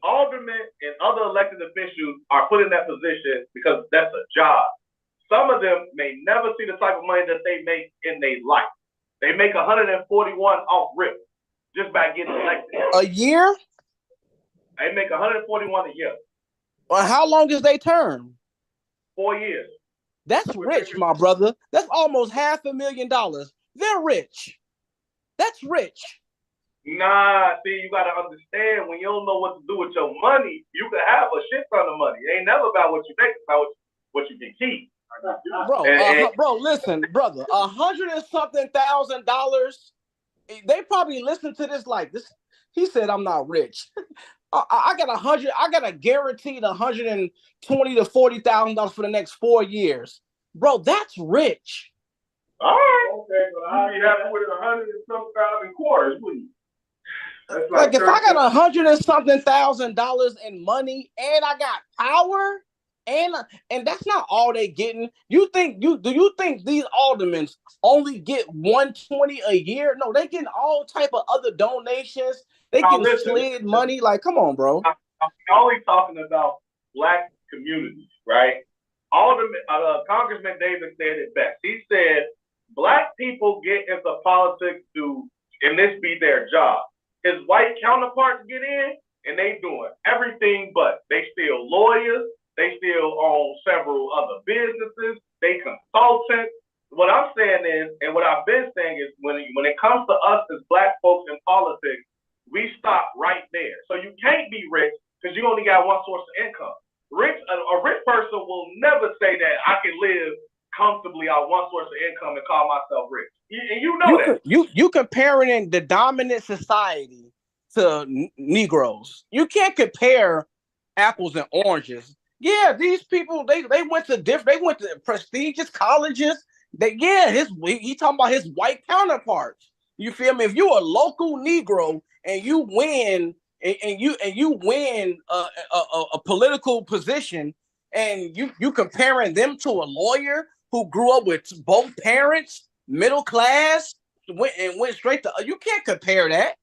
aldermen and other elected officials are put in that position because that's a job. Some of them may never see the type of money that they make in their life. They make 141 off rip just by getting elected. A year? They make 141 a year. Well, how long is their term? 4 years. That's rich, my brother. That's almost $500,000. They're rich. That's rich. Nah, see, you gotta understand, when you don't know what to do with your money, you can have a shit ton of money. It ain't never about what you make, it's about what you can keep. Bro, listen, brother, $100 and something thousand. They probably listen to this like this. He said, "I'm not rich." I got a guaranteed $120,000 to $40,000 for the next 4 years, bro. That's rich. All right, okay, but how you happy with 100 and some thousand quarters, please? Like if I got $100 and something thousand in money and I got power, and that's not all they getting. Do you think these aldermen only get $120 a year? No, they getting all type of other donations. They getting slid money. Like, come on, bro. I'm only talking about black communities, right? Congressman Davis said it best. He said, black people get into politics and this be their job. His white counterparts get in and they doing everything but. They still lawyers. They still own several other businesses. They consultants. What I'm saying is, and what I've been saying is, when it comes to us as black folks in politics, we stop right there. So you can't be rich because you only got one source of income. A rich person will never say that I can live comfortably on one source of income and call myself rich. And you know that. You comparing the dominant society to Negroes. You can't compare apples and oranges. Yeah, these people they went to prestigious colleges. He talking about his white counterparts. You feel me? If you're a local Negro and you win and you win a political position and you comparing them to a lawyer who grew up with both parents, middle class, went straight to. You can't compare that.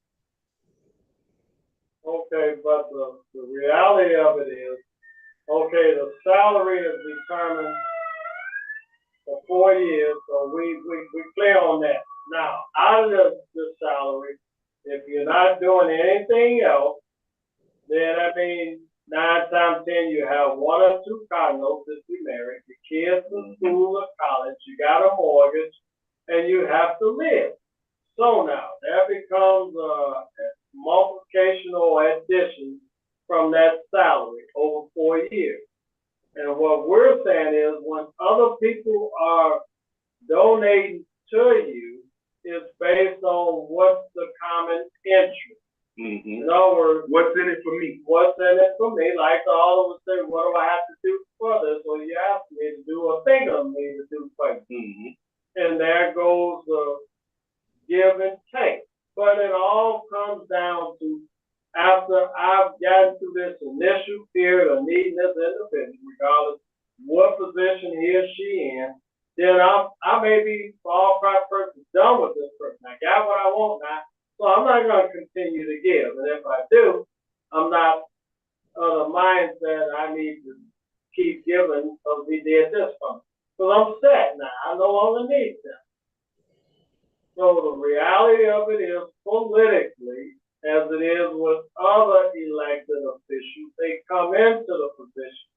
Okay, but the reality of it is, okay, the salary is determined for 4 years, so we clear on that. Now, out of the salary, if you're not doing anything else, then that means 9 times 10 you have 1 or 2 condos if you're married, your kids in school or college, you got a mortgage, and you have to live. So now, that becomes a multiplication or addition from that salary over 4 years. And what we're saying is when other people are donating to you, it's based on what's the common interest. In other words, what's in it for me? What's in it for me? Like all of us say, what do I have to do for this? Well, you ask me to do a thing of me to do for you. And there goes the give and take. But it all comes down to after I've gotten through this initial period of needing this individual, regardless what position he or she in, then I may be, for all private purposes, done with this person. I got what I want now, so I'm not going to continue to give. And if I do, I'm not of the mindset I need to keep giving because we did this for me. Because I'm set now. I no longer need them. So the reality of it is, politically, as it is with other elected officials, they come into the position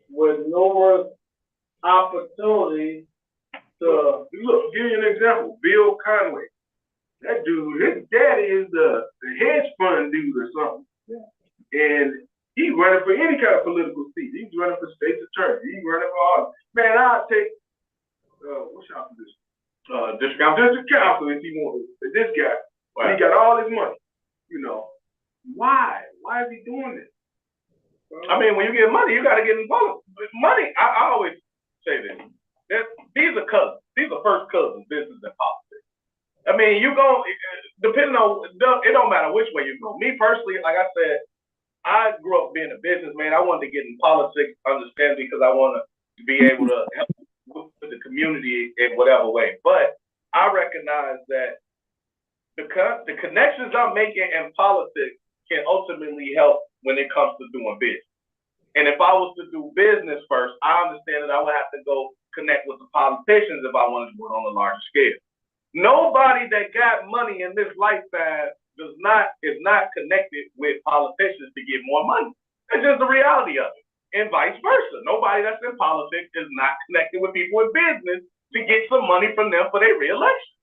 with numerous opportunities to look. Give you an example. Bill Conway, that dude, his daddy is the hedge fund dude or something, and he's running for any kind of political seat. He's running for state's attorney. He's running for all. Man, I'll take what's your position? District council if he wants this guy. Wow. He got all his money. You know, why? Why is he doing this? I mean, when you get money, you got to get involved. With money, I always say this. These are cousins. These are first cousins, business and politics. I mean, you go, depending on, it don't matter which way you go. Me personally, like I said, I grew up being a businessman. I wanted to get in politics, understand, because I want to be able to help with the community in whatever way. But I recognize that the connections I'm making in politics can ultimately help when it comes to doing business. And if I was to do business first, I understand that I would have to go connect with the politicians if I wanted to do it on a larger scale. Nobody that got money in this lifetime is not connected with politicians to get more money. It's just the reality of it. And vice versa. Nobody that's in politics is not connected with people in business to get some money from them for their reelection.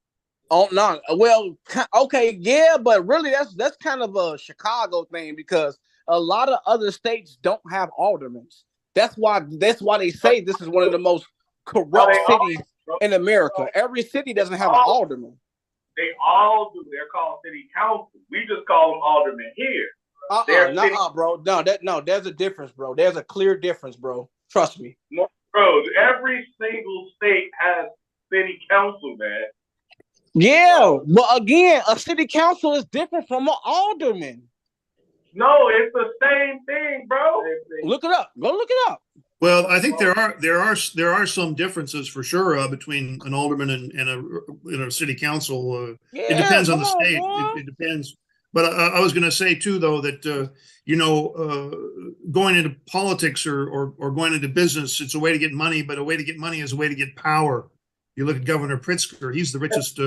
Oh no, well, okay, yeah, but really that's kind of a Chicago thing because a lot of other states don't have aldermen. That's why they say this is one of the most corrupt cities in America. Every city doesn't have an alderman. They all do. They're called city council. We just call them aldermen here. Bro. No, there's a difference, bro. There's a clear difference, bro. Trust me. No, bro, every single state has city council, man. Yeah, but again, a city council is different from an alderman. No, it's the same thing, bro. Look it up. Go look it up. Well, I think there are some differences for sure between an alderman and a city council. It depends on the state. It depends. But I was going to say too, though, that going into politics or going into business, it's a way to get money, but a way to get money is a way to get power. You look at Governor Pritzker; he's the richest.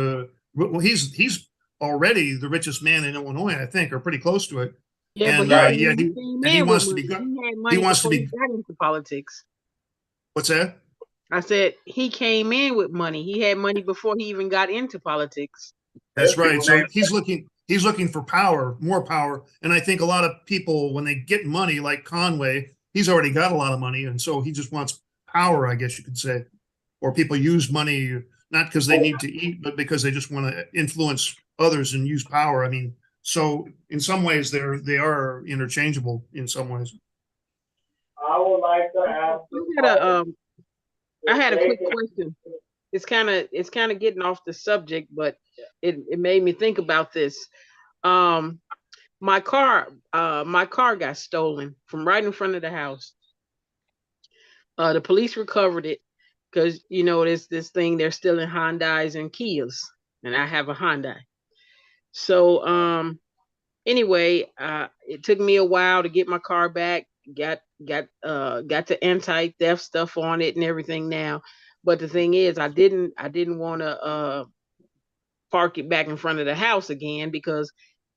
Well, he's already the richest man in Illinois, I think, or pretty close to it. Yeah, and but he wants to be. He wants to be. Got into politics. What's that? I said he came in with money. He had money before he even got into politics. That's right. So he's looking for power, more power. And I think a lot of people, when they get money, like Conway, he's already got a lot of money, and so he just wants power, I guess you could say. Or people use money not because they need to eat, but because they just want to influence others and use power. I mean, so in some ways they are interchangeable in some ways. I would like to ask. I had a quick question. It's kind of getting off the subject, but it made me think about this. My car got stolen from right in front of the house. The police recovered it because you know this thing they're stealing Hyundais and Kias, and I have a Hyundai. So anyway, it took me a while to get my car back. Got the anti-theft stuff on it and everything now. But the thing is, I didn't want to park it back in front of the house again because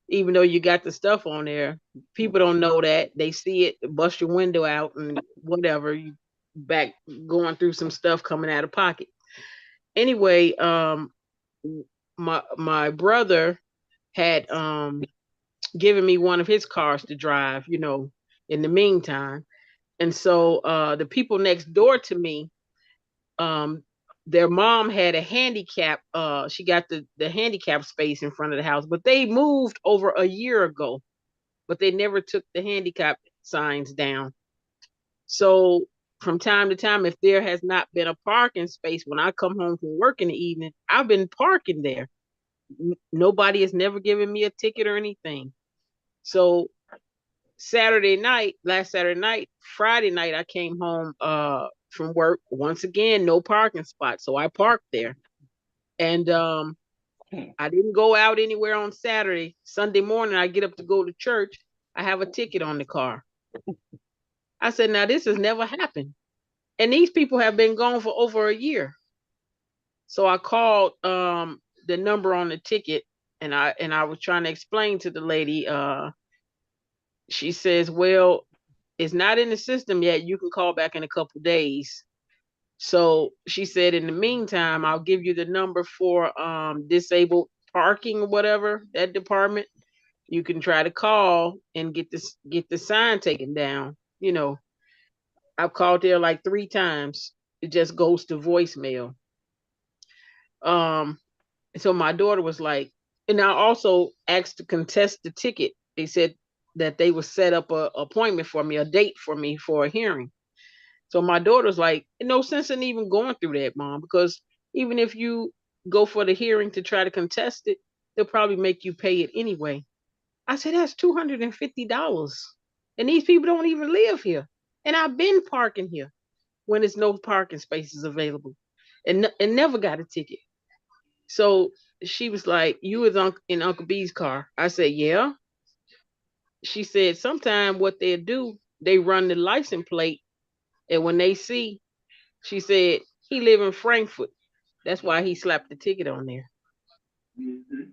even though you got the stuff on there, people don't know that. They see it, bust your window out and whatever, you back going through some stuff coming out of pocket. Anyway, my brother had given me one of his cars to drive, you know, in the meantime. And so the people next door to me, their mom had a handicap. She got the handicap space in front of the house, but they moved over a year ago, but they never took the handicap signs down. So from time to time, if there has not been a parking space when I come home from work in the evening, I've been parking there. Nobody has never given me a ticket or anything. So last Saturday night, Friday night, I came home from work. Once again, no parking spot. So I parked there. And I didn't go out anywhere on Saturday. Sunday morning, I get up to go to church. I have a ticket on the car. I said, now this has never happened. And these people have been gone for over a year. So I called the number on the ticket and I was trying to explain to the lady, she says, well, it's not in the system yet. You can call back in a couple days. So she said, in the meantime, I'll give you the number for disabled parking or whatever, that department. You can try to call and get the sign taken down. You know, I've called there like 3 times. It just goes to voicemail. So my daughter was like, and I also asked to contest the ticket. They said that they would set up a appointment for me, a date for me for a hearing. So my daughter's like, no sense in even going through that, Mom, because even if you go for the hearing to try to contest it, they'll probably make you pay it anyway. I said, that's $250. And these people don't even live here. And I've been parking here when there's no parking spaces available and never got a ticket. So she was like, you was in Uncle B's car. I said, yeah. She said, sometime what they do, they run the license plate. And when they see, she said, he live in Frankfurt. That's why he slapped the ticket on there. Mm-hmm.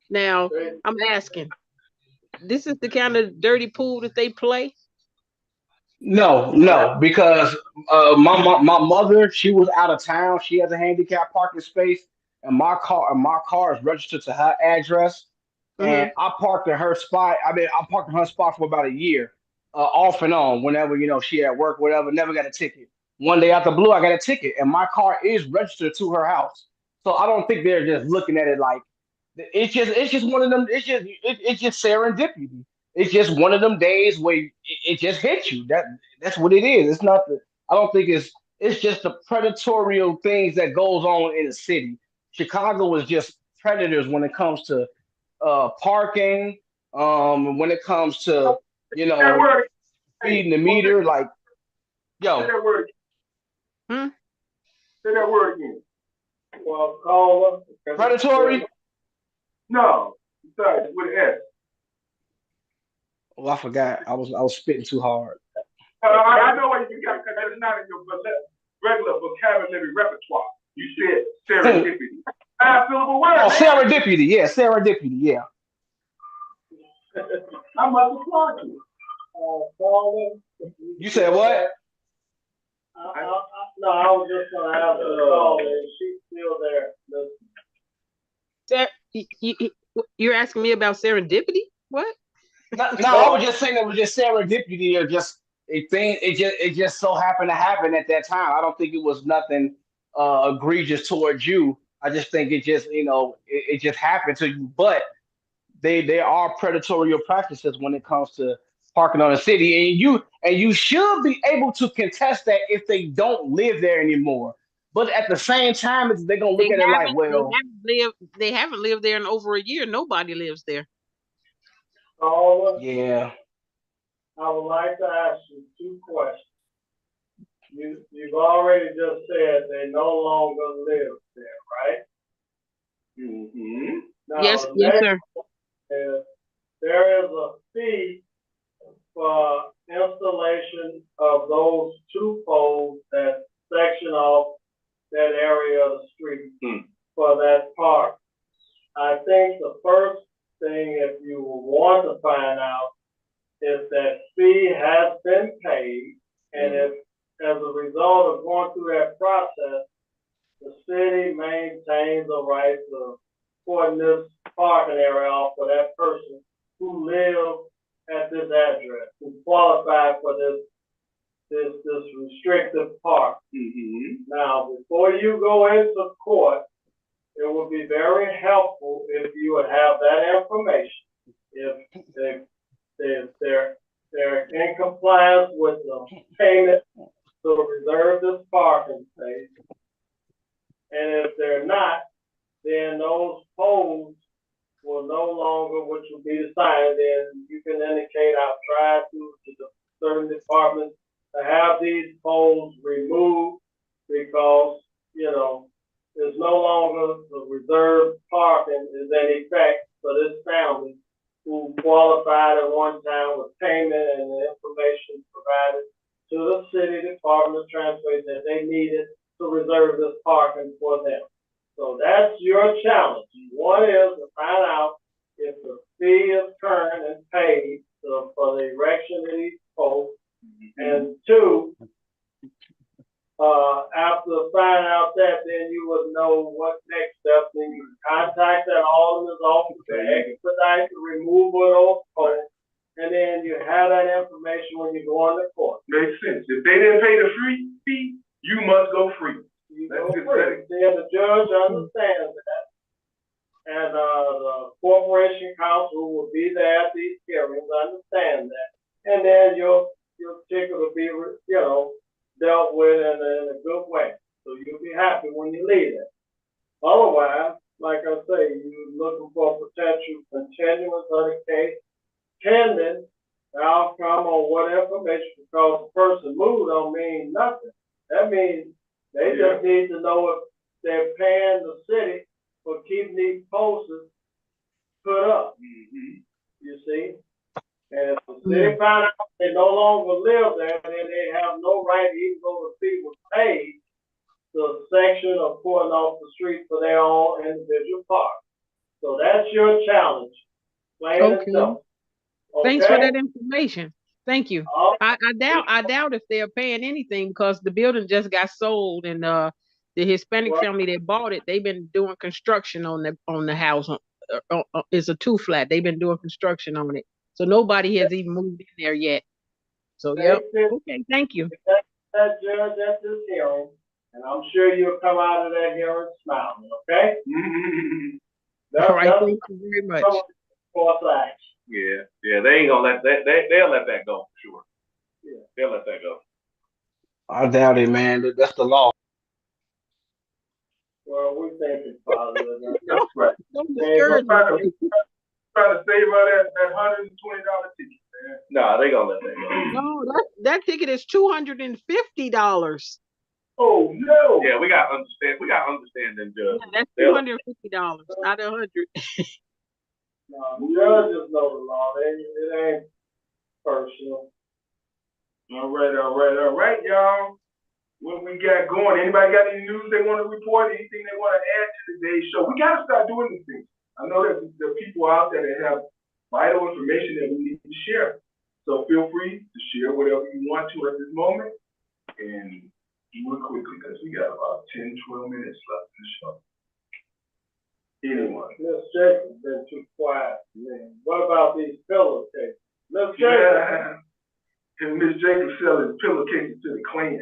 Now, I'm asking, this is the kind of dirty pool that they play? No, because my mother, she was out of town. She has a handicap parking space, and my car is registered to her address. And I parked in her spot. I mean, I parked in her spot for about a year, off and on. Whenever she at work, whatever. Never got a ticket. One day out the blue, I got a ticket, and my car is registered to her house. So I don't think they're just looking at it like it's just one of them. It's just serendipity. It's just one of them days where it just hits you. That's what it is. It's not the. I don't think it's just the predatory things that goes on in the city. Chicago is just predators when it comes to parking. When it comes to feeding the meter, like yo. Say that word. Say that word again. Well, call predatory. No, sorry, with an S. Oh, I forgot. I was spitting too hard. I know what you got because that's not in your regular vocabulary repertoire. You said serendipity. 5-syllable word. Oh, serendipity. Yeah, serendipity. Yeah. I must applaud you. You said what? No, I was just gonna have to call and she's still there. You're asking me about serendipity? What? No, I was just saying it was just serendipity or just a thing. It just so happened to happen at that time. I don't think it was nothing egregious towards you. I just think it just it just happened to you. But there are predatory practices when it comes to parking on the city, and you should be able to contest that if they don't live there anymore. But at the same time, they're gonna look at it like, well, they haven't lived there in over a year. Nobody lives there. Yeah. I would like to ask you 2 questions. You've already just said they no longer live there, right? Mm-hmm. Now, Yes, the yes, next sir. is there is a fee for installation of those two poles that section off that area of the street for that park. I think the first thing, if you want to find out, if that fee has been paid, and if, as a result of going through that process, the city maintains the right to put this parking area off for that person who lives at this address, who qualifies for this restrictive park. Now, before you go into court, it would be very helpful if you would have that information. If they're in compliance with the payment to reserve this parking space, and if they're not, then those poles will no longer, which will be the sign, then you can indicate, I've tried to the certain departments to have these poles removed because, you know, there's no longer the reserved parking is in effect for this family who qualified at one time with payment and the information provided to the city Department of Transportation that they needed to reserve this parking for them. So that's your challenge. One is to find out if the fee is current and paid for the erection of these poles. And two, after finding out that, then you would know what next steps. Then you contact that alderman's office to expedite the removal of those poles. And then you have that information when you go on the court. Makes sense. If they didn't pay the free fee, you must go free. Then the judge understands that. And the corporation counsel will be there at these hearings, understand that. And then your ticket will be, you know, dealt with in a good way. So you'll be happy when you leave it. Otherwise, like I say, you're looking for potential continuance of the case, pending the outcome or what information, because the person moved don't mean nothing. That means they just need to know if they're paying the city for keeping these posts put up. You see? And if the city find out they no longer live there, then they have no right, even though the fee was paid, to section or pulling off the street for their own individual park. So that's your challenge. Plain and simple. Thanks for that information. Thank you. I doubt if they're paying anything because the building just got sold and the Hispanic family that bought it, they've been doing construction on the house. It's a 2-flat. They've been doing construction on it. So nobody has even moved in there yet. So okay, thank you. That judge at this hearing, and I'm sure you'll come out of that hearing smiling, okay? All right, thank you very much. Yeah, they ain't gonna let that. They'll let that go for sure. Yeah, they'll let that go. I doubt it, man. That's the law. Well, we think it's positive. That's right. Trying to save her that $120 ticket, man. Nah, they gonna let that go. No, that ticket is $250. Oh no! Yeah, we gotta understand. We gotta understand them judges. Yeah, that's $250, not $100. No, the judges know the law. It ain't personal. All right, y'all. What we got going? Anybody got any news they want to report? Anything they want to add to today's show? We gotta start doing these things. I know that there are people out there that have vital information that we need to share. So feel free to share whatever you want to at this moment. And do it quickly because we got about 10, 12 minutes left in the show. Anyone? Miss Jacob's been too quiet. Man. What about these pillowcases? Miss Jacob. And Miss Jacob selling pillowcases to the Klan.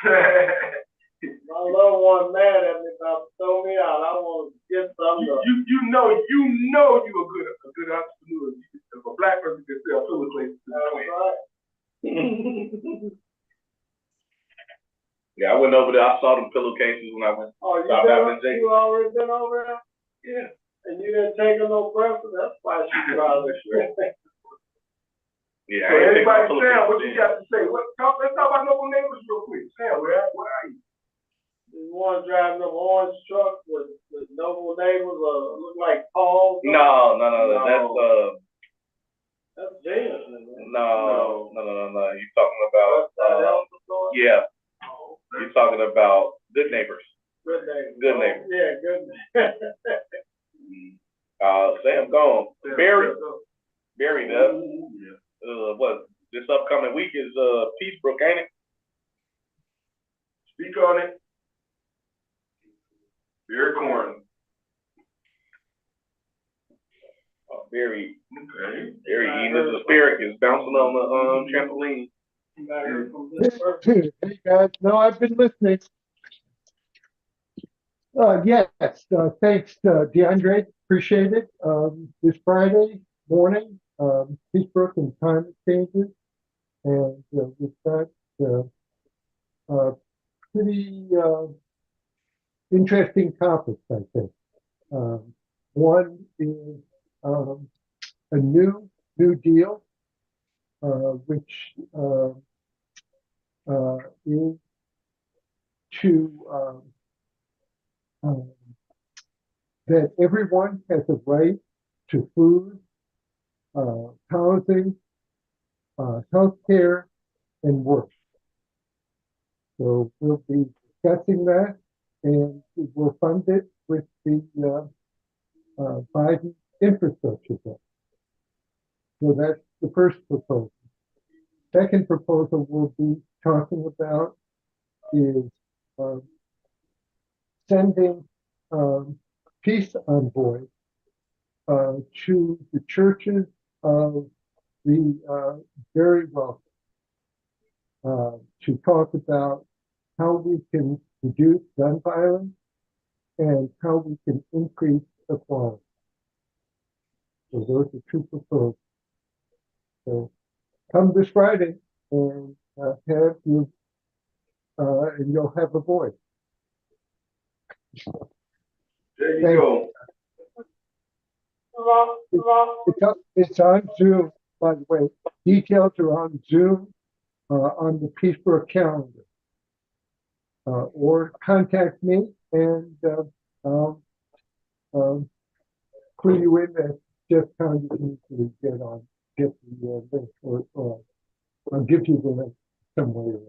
My little one mad at me about to throw me out. I want to get something. You know you're a good entrepreneur. If a black person can sell pillowcases to the Klan. Right. Yeah, I went over there. I saw them pillowcases when I went. Oh, you already been over there? Yeah. And you didn't take her no breakfast? That's why she probably Yeah. So everybody, Sam, what you got to say? Let's talk about local neighbors real quick. Sam, where are you? There's one driving an orange truck with noble neighbors, look like Paul. No. That's Jan. No. You're talking about yeah. You're talking about good neighbors. Good neighbors. Good neighbors. Yeah, good neighbors. Sam gone. Barry does. What this upcoming week is Peacebrook, ain't it? Speak on it. Barry Corn. Barry. Okay. Barry eating his asparagus, bouncing on the trampoline. Hey guys, no, I've been listening. Yes, thanks, DeAndre. Appreciate it. This Friday morning, Peacebrook and climate changes, and we've got pretty interesting topics, I think. One is a new deal, which is to that everyone has a right to food, housing, healthcare, and work. So we'll be discussing that, and we'll fund it with the Biden infrastructure bill. So that's the first proposal. Second proposal we'll be talking about is sending peace envoys to the churches of the very wealthy to talk about how we can reduce gun violence and how we can increase equality. So those are two proposals. So come this Friday and have you, and you'll have a voice. There you go. It's on Zoom, by the way. Details are on Zoom on the Peacebrook calendar. Or contact me and I'll clue you in as just how you can easily get the link, or I'll give you the link somewhere.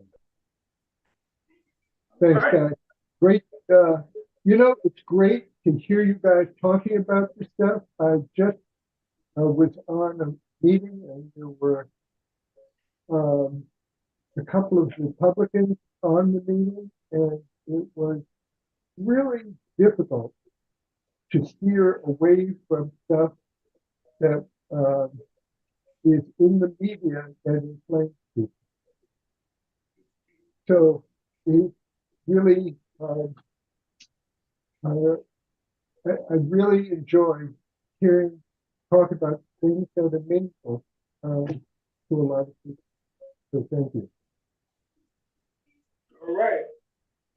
Thanks, guys. Great. It's great to hear you guys talking about this stuff. I just was on a meeting and there were a couple of Republicans on the meeting, and it was really difficult to steer away from stuff that is in the media that inflames people. So it really, I really enjoy hearing talk about things that are meaningful to a lot of people. So thank you. All right.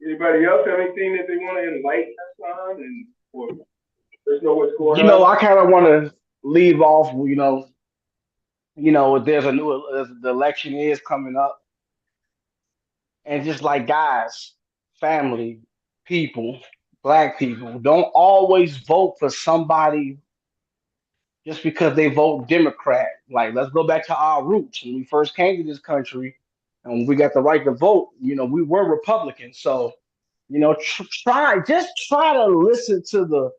Anybody else have anything that they want to enlighten us on, and or let's know what's going on? I kind of want to leave off. There's the election is coming up, and just like guys, family, people, black people, don't always vote for somebody just because they vote Democrat. Like, let's go back to our roots. When we first came to this country and we got the right to vote, we were Republicans. So, try to listen to the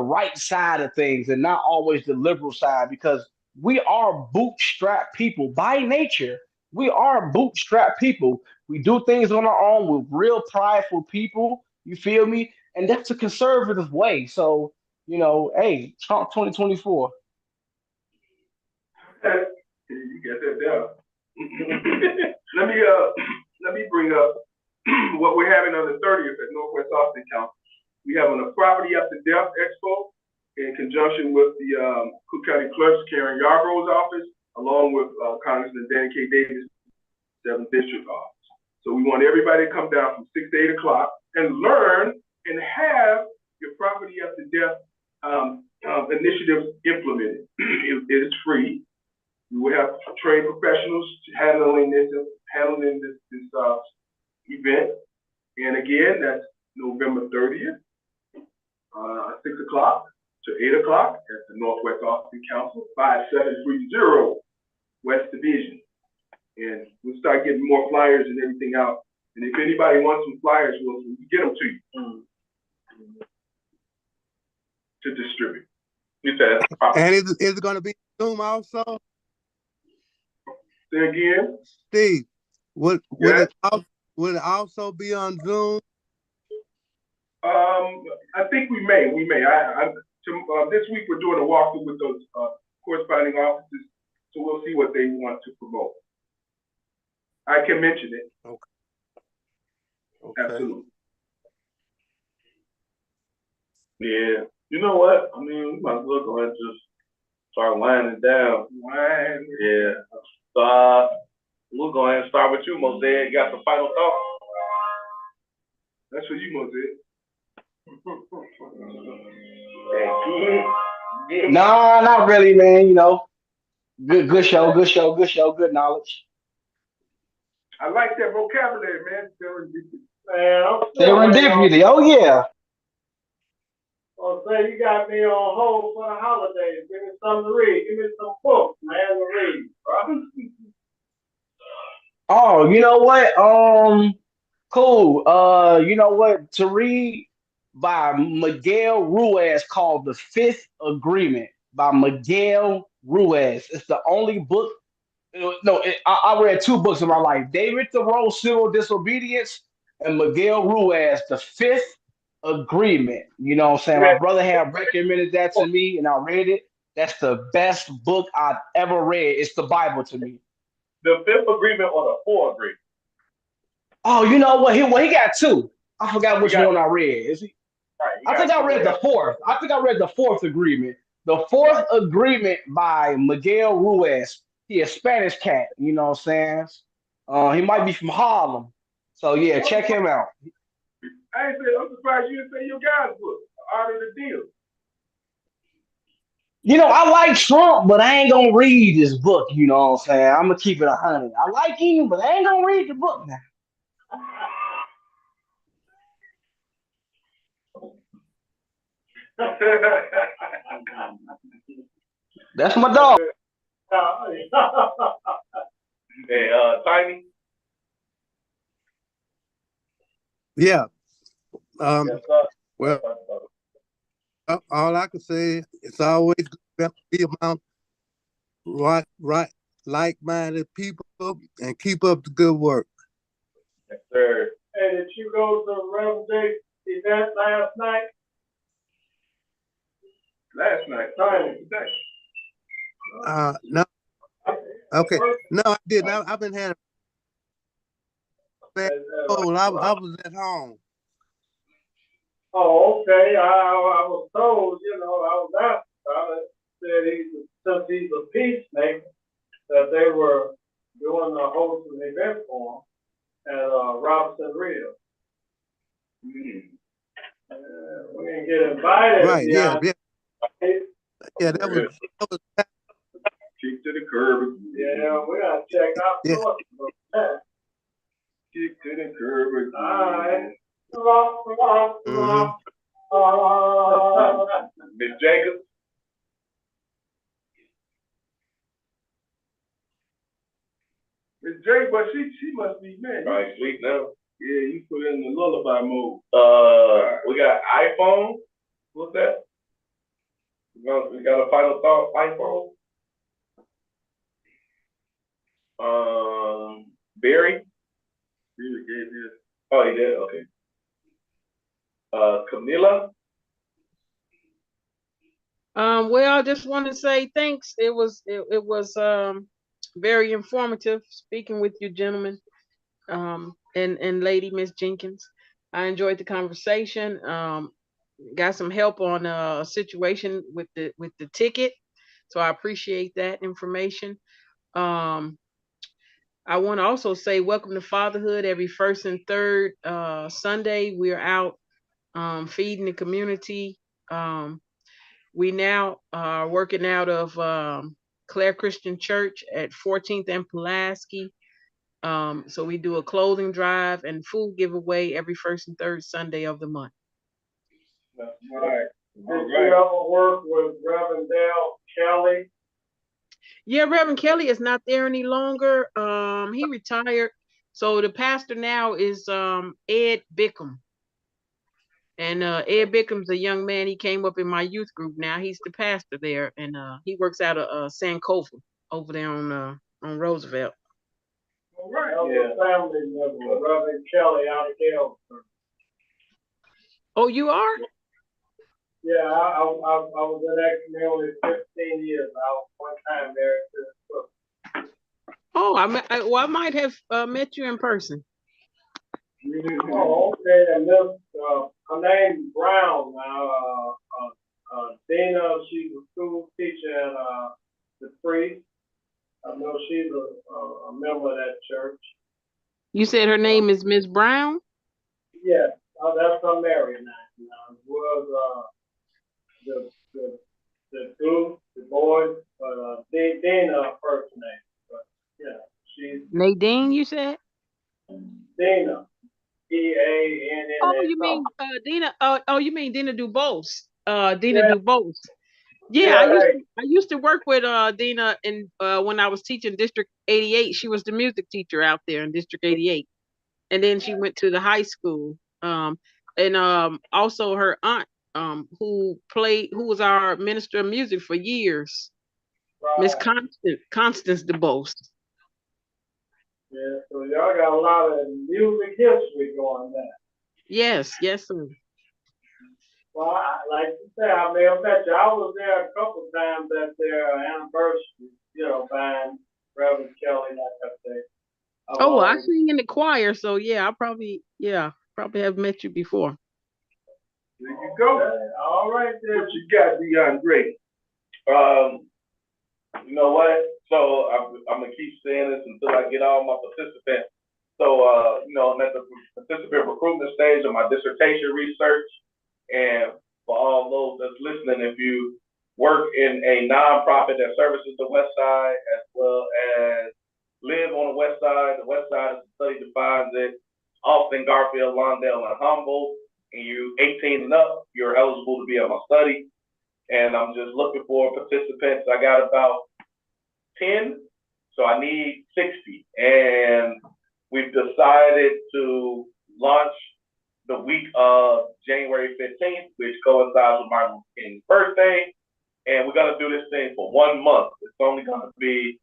right side of things and not always the liberal side, because we are bootstrap people by nature. We are bootstrap people. We do things on our own. We're real prideful people. You feel me? And that's a conservative way. So, hey, Trump 2024. You get that down. Let me bring up what we're having on the 30th at Northwest Austin Council. We having a Property After Death Expo in conjunction with the Cook County Clerk's Karen Yarborough's office, along with Congressman Danny K. Davis, 7th District office. So we want everybody to come down from 6 to 8 o'clock and learn and have your Property After Death initiatives implemented. It is free. We will have trade professionals handling this event. And again, that's November 30th, 6 o'clock to 8 o'clock at the Northwest Austin Council, 5730 West Division. And we'll start getting more flyers and everything out. And if anybody wants some flyers, we'll get them to you to distribute. You said, and is it going to be Zoom also? Say again? Steve, would it also be on Zoom? I think we may. This week we're doing a walkthrough with those corresponding offices, so we'll see what they want to promote. I can mention it. Okay. Absolutely. Yeah. You know what? I mean, we might as well go ahead and just start winding down. Yeah. So we'll go ahead and start with you, Mosaic. You got some final thoughts? That's for you, Mosaic. Nah, not really, man. You know, good show, good knowledge. I like that vocabulary, man. Serendipity. Oh yeah. Oh, say you got me on hold for the holidays. Give me something to read. Give me some books, man, to read, bro. Oh, you know what? Cool. You know what? To read by Miguel Ruiz called The Fifth Agreement by Miguel Ruiz. It's the only book. No, I read two books in my life: David Thoreau, Civil Disobedience, and Miguel Ruiz, The Fifth Agreement. You know what I'm saying? My brother had recommended that to me, and I read it. That's the best book I've ever read. It's the Bible to me. The Fifth Agreement or the Fourth Agreement? Oh, you know what? He got two. I forgot which one I read. Is he? Right, I think I read the fourth. I think I read the Fourth Agreement. The Fourth Agreement by Miguel Ruiz. He a Spanish cat. You know what I'm saying? He might be from Harlem. So yeah, check him out. I'm surprised you didn't say your guy's book, Art of the Deal. You know, I like Trump, but I ain't gonna read this book. You know what I'm saying? I'm gonna keep it 100. I like him, but I ain't gonna read the book now. That's my dog. Hey, Tiny. Yeah. Well, all I can say, it's always good to be among right, like-minded people and keep up the good work. Yes, sir. Hey, did you go to Reverend Jake's event last night? Last night. No. Okay. No, I didn't. I've been having a bad cold. I was at home. Oh, okay. I was told, I was asked about it. Said since he's a peacemaker, that they were doing a hosting event for him at Robinson Rio. We didn't get invited. Right. Yeah. Yeah. That was Kick to the curb. Yeah, we gotta check out that. Kick to the curb. All right. Miss Jacobs. Miss Jacobs, but she must be mad. Right, sleep now. Yeah, you put it in the lullaby mode. We got iPhone. What's that? We got a final thought. iPhone. Barry. He gave his. Oh, he did. Okay. Camila. Well, I just want to say thanks. It was very informative speaking with you, gentlemen, and lady Miss Jenkins. I enjoyed the conversation. Got some help on a situation with the ticket, so I appreciate that information. I want to also say welcome to Fatherhood. Every first and third Sunday, we're out feeding the community. We now are working out of Clare Christian Church at 14th and Pulaski. So we do a clothing drive and food giveaway every first and third Sunday of the month. That's right. Did you ever work with Reverend Dale Kelly? Yeah, Reverend Kelly is not there any longer. He retired. So the pastor now is Ed Bickham. And Ed Bickham's a young man. He came up in my youth group now. He's the pastor there, and he works out of Sankofa over there on Roosevelt. All right. Yeah. Family member, Reverend Kelly out of Galesburg. Oh, you are? Yeah, I was in that community 15 years. I was one time married to the book. Oh, I might have met you in person. Oh, okay. And this, her name's Brown now. Dina, she's a school teacher and the priest. I know she's a member of that church. You said her name is Miss Brown? Yes, that's her married name. It was the group, the boys, Dina first name. But yeah, she's Nadine, you said? Dina. D-A-N-N-A. Oh, you mean Dina? Oh, you mean Dina Dubose? Dina Dubose. Yeah, I used to work with Dina in when I was teaching District 88. She was the music teacher out there in District 88, and then she went to the high school. And also her aunt, who was our minister of music for years, Miss Constance Dubose. Yeah, so y'all got a lot of music history going there. Yes, yes, sir. Well, like you said, I may have met you. I was there a couple times at their anniversary, buying Reverend Kelly, like I said. Oh, I sing in the choir, so yeah, I probably have met you before. There you go. All right, then. What you got, DeAndre? You know what? So I'm gonna keep saying this until I get all my participants. So I'm at the participant recruitment stage of my dissertation research. And for all those that's listening, if you work in a nonprofit that services the West Side as well as live on the West Side as the study defines it, Austin, Garfield, Lawndale, and Humboldt, and you 18 and up, you're eligible to be on my study. And I'm just looking for participants. I got about 10, so I need 60. And we've decided to launch the week of January 15th, which coincides with Martin Luther King's birthday. And we're going to do this thing for 1 month. It's only going to be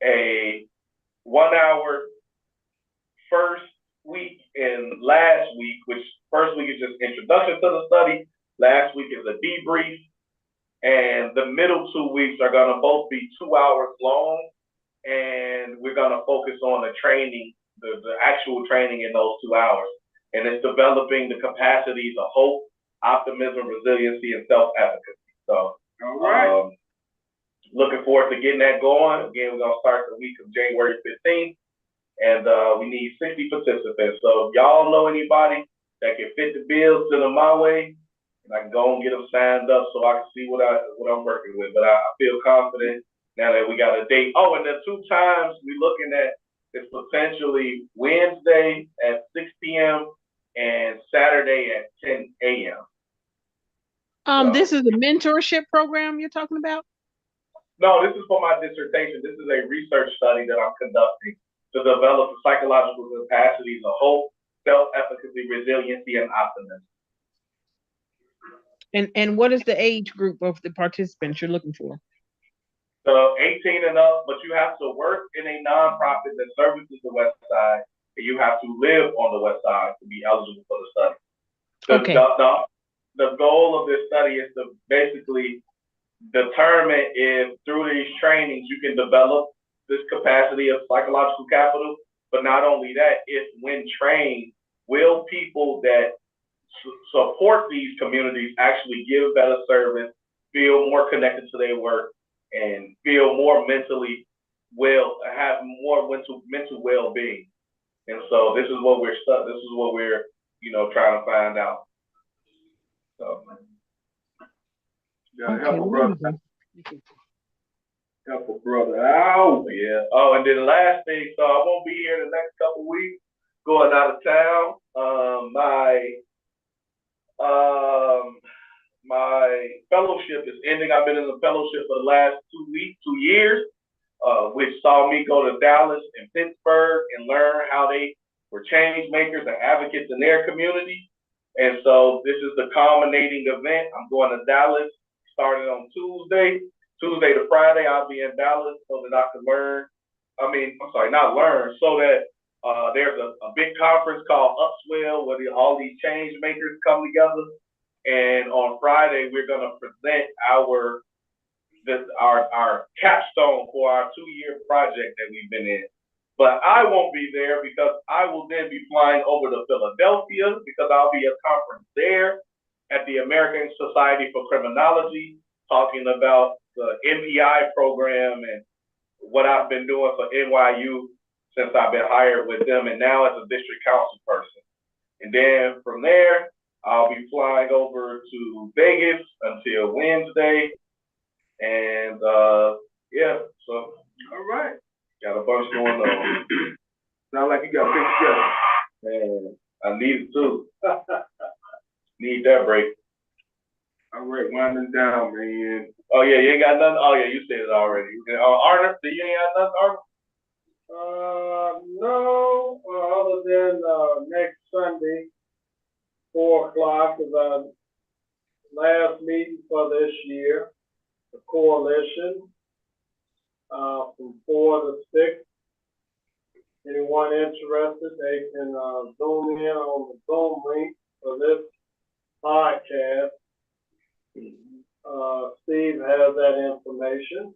a 1 hour first week and last week, which first week is just introduction to the study. Last week is a debrief. And the middle 2 weeks are going to both be 2 hours long. And we're going to focus on the training, the actual training in those 2 hours. And it's developing the capacities of hope, optimism, resiliency, and self-efficacy. So, all right. Looking forward to getting that going. Again, we're going to start the week of January 15th, and we need 60 participants. So if y'all know anybody that can fit the bill, send them my way, and I can go and get them signed up so I can see what I'm working with. But I feel confident now that we got a date. Oh, and the 2 times we're looking at is potentially Wednesday at 6 p.m. and Saturday at 10 a.m. This is a mentorship program you're talking about? No, this is for my dissertation. This is a research study that I'm conducting to develop the psychological capacities of hope, self-efficacy, resiliency, and optimism. And what is the age group of the participants you're looking for? So 18 and up, but you have to work in a nonprofit that services the West Side, and you have to live on the West Side to be eligible for the study. Okay. The goal of this study is to basically determine if through these trainings you can develop this capacity of psychological capital, but not only that, if when trained, will people that support these communities actually give better service, feel more connected to their work, and feel more mentally well, have more mental well-being. And so this is what we're trying to find out. So gotta help a brother. Help a brother out. Yeah. Oh, and then the last thing, so I won't be here the next couple weeks. Going out of town. My fellowship is ending. I've been in the fellowship for the last 2 years, which saw me go to Dallas and Pittsburgh and learn how they were change makers and advocates in their community. And so this is the culminating event. I'm going to Dallas starting on Tuesday to Friday. I'll be in Dallas so that I can learn. Not learn, so that there's a big conference called Upswell where all these change makers come together. And on Friday, we're going to present our capstone for our 2-year project that we've been in. But I won't be there because I will then be flying over to Philadelphia because I'll be at a conference there at the American Society for Criminology, talking about the MPI program and what I've been doing for NYU since I've been hired with them and now as a district council person. And then from there, I'll be flying over to Vegas until Wednesday. And so all right. Got a bunch going on. Sound like you got things together. Man, I need it too. Need that break. All right, winding down, man. Oh yeah, you ain't got nothing? Oh yeah, you said it already. Arnold, do you ain't got nothing, Arnold? No, other than next Sunday, 4 o'clock is our last meeting for this year, the coalition, from 4 to 6. Anyone interested, they can zoom in on the Zoom link for this podcast. Steve has that information.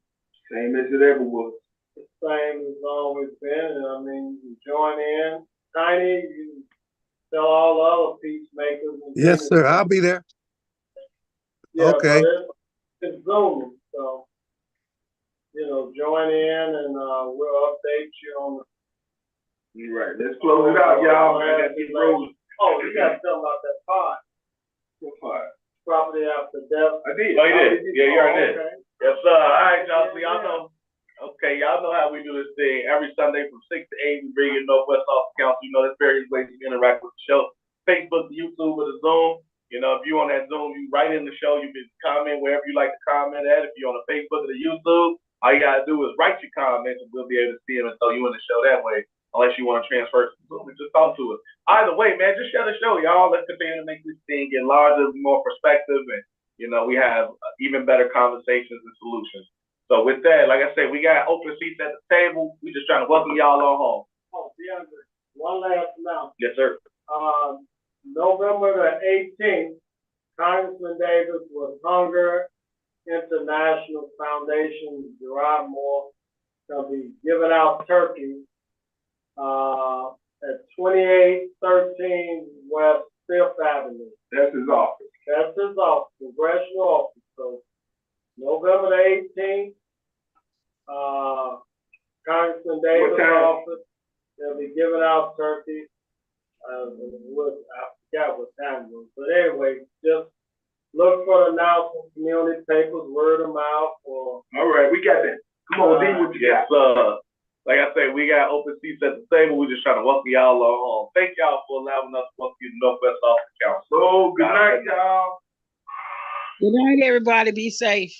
Same as it ever was. The same as always been, and I mean, you join in. Tiny, you tell all the other peacemakers. Yes, sir. I'll be there. Yeah, okay. But it's Zoom, so join in, and we'll update you on the. Right. Let's close it out, y'all. Oh, you got to tell about that pod. What pod? Property after death. I did. Oh, you did? Yeah, you already did. Okay. Yes, sir. All right, y'all. So y'all know. Okay, y'all know how we do this thing. Every Sunday from 6 to 8, we bring in Northwest Office Council. There's various ways you can interact with the show. Facebook, YouTube, or the Zoom. If you're on that Zoom, you write in the show. You can comment wherever you like to comment at. If you're on the Facebook or the YouTube, all you got to do is write your comments, and we'll be able to see them and throw you in the show that way. Unless you want to transfer to Zoom and just talk to us. Either way, man, just share the show, y'all. Let's continue to make this thing get larger, more perspective, and we have even better conversations and solutions. So with that, like I said, we got open seats at the table. We just trying to welcome y'all on home. Oh, DeAndre, one last announcement. Yes, sir. November the 18th, Congressman Davis with Hunger International Foundation, Gerard Moore, going to be giving out turkeys at 2813 West 5th Avenue. That's his office. That's his office, congressional office. So November the 18th, Congressman Davis' office, they'll be giving out turkeys. I forgot what time it was. But anyway, just look for the announcement, community papers, word of mouth. All right, we got that. Come on, D, what you got? Like I said, we got open seats at the table. We're just trying to welcome y'all on home. Thank y'all for allowing us to welcome you to Northwest Office Council. So, good night, y'all. Good night, everybody. Be safe.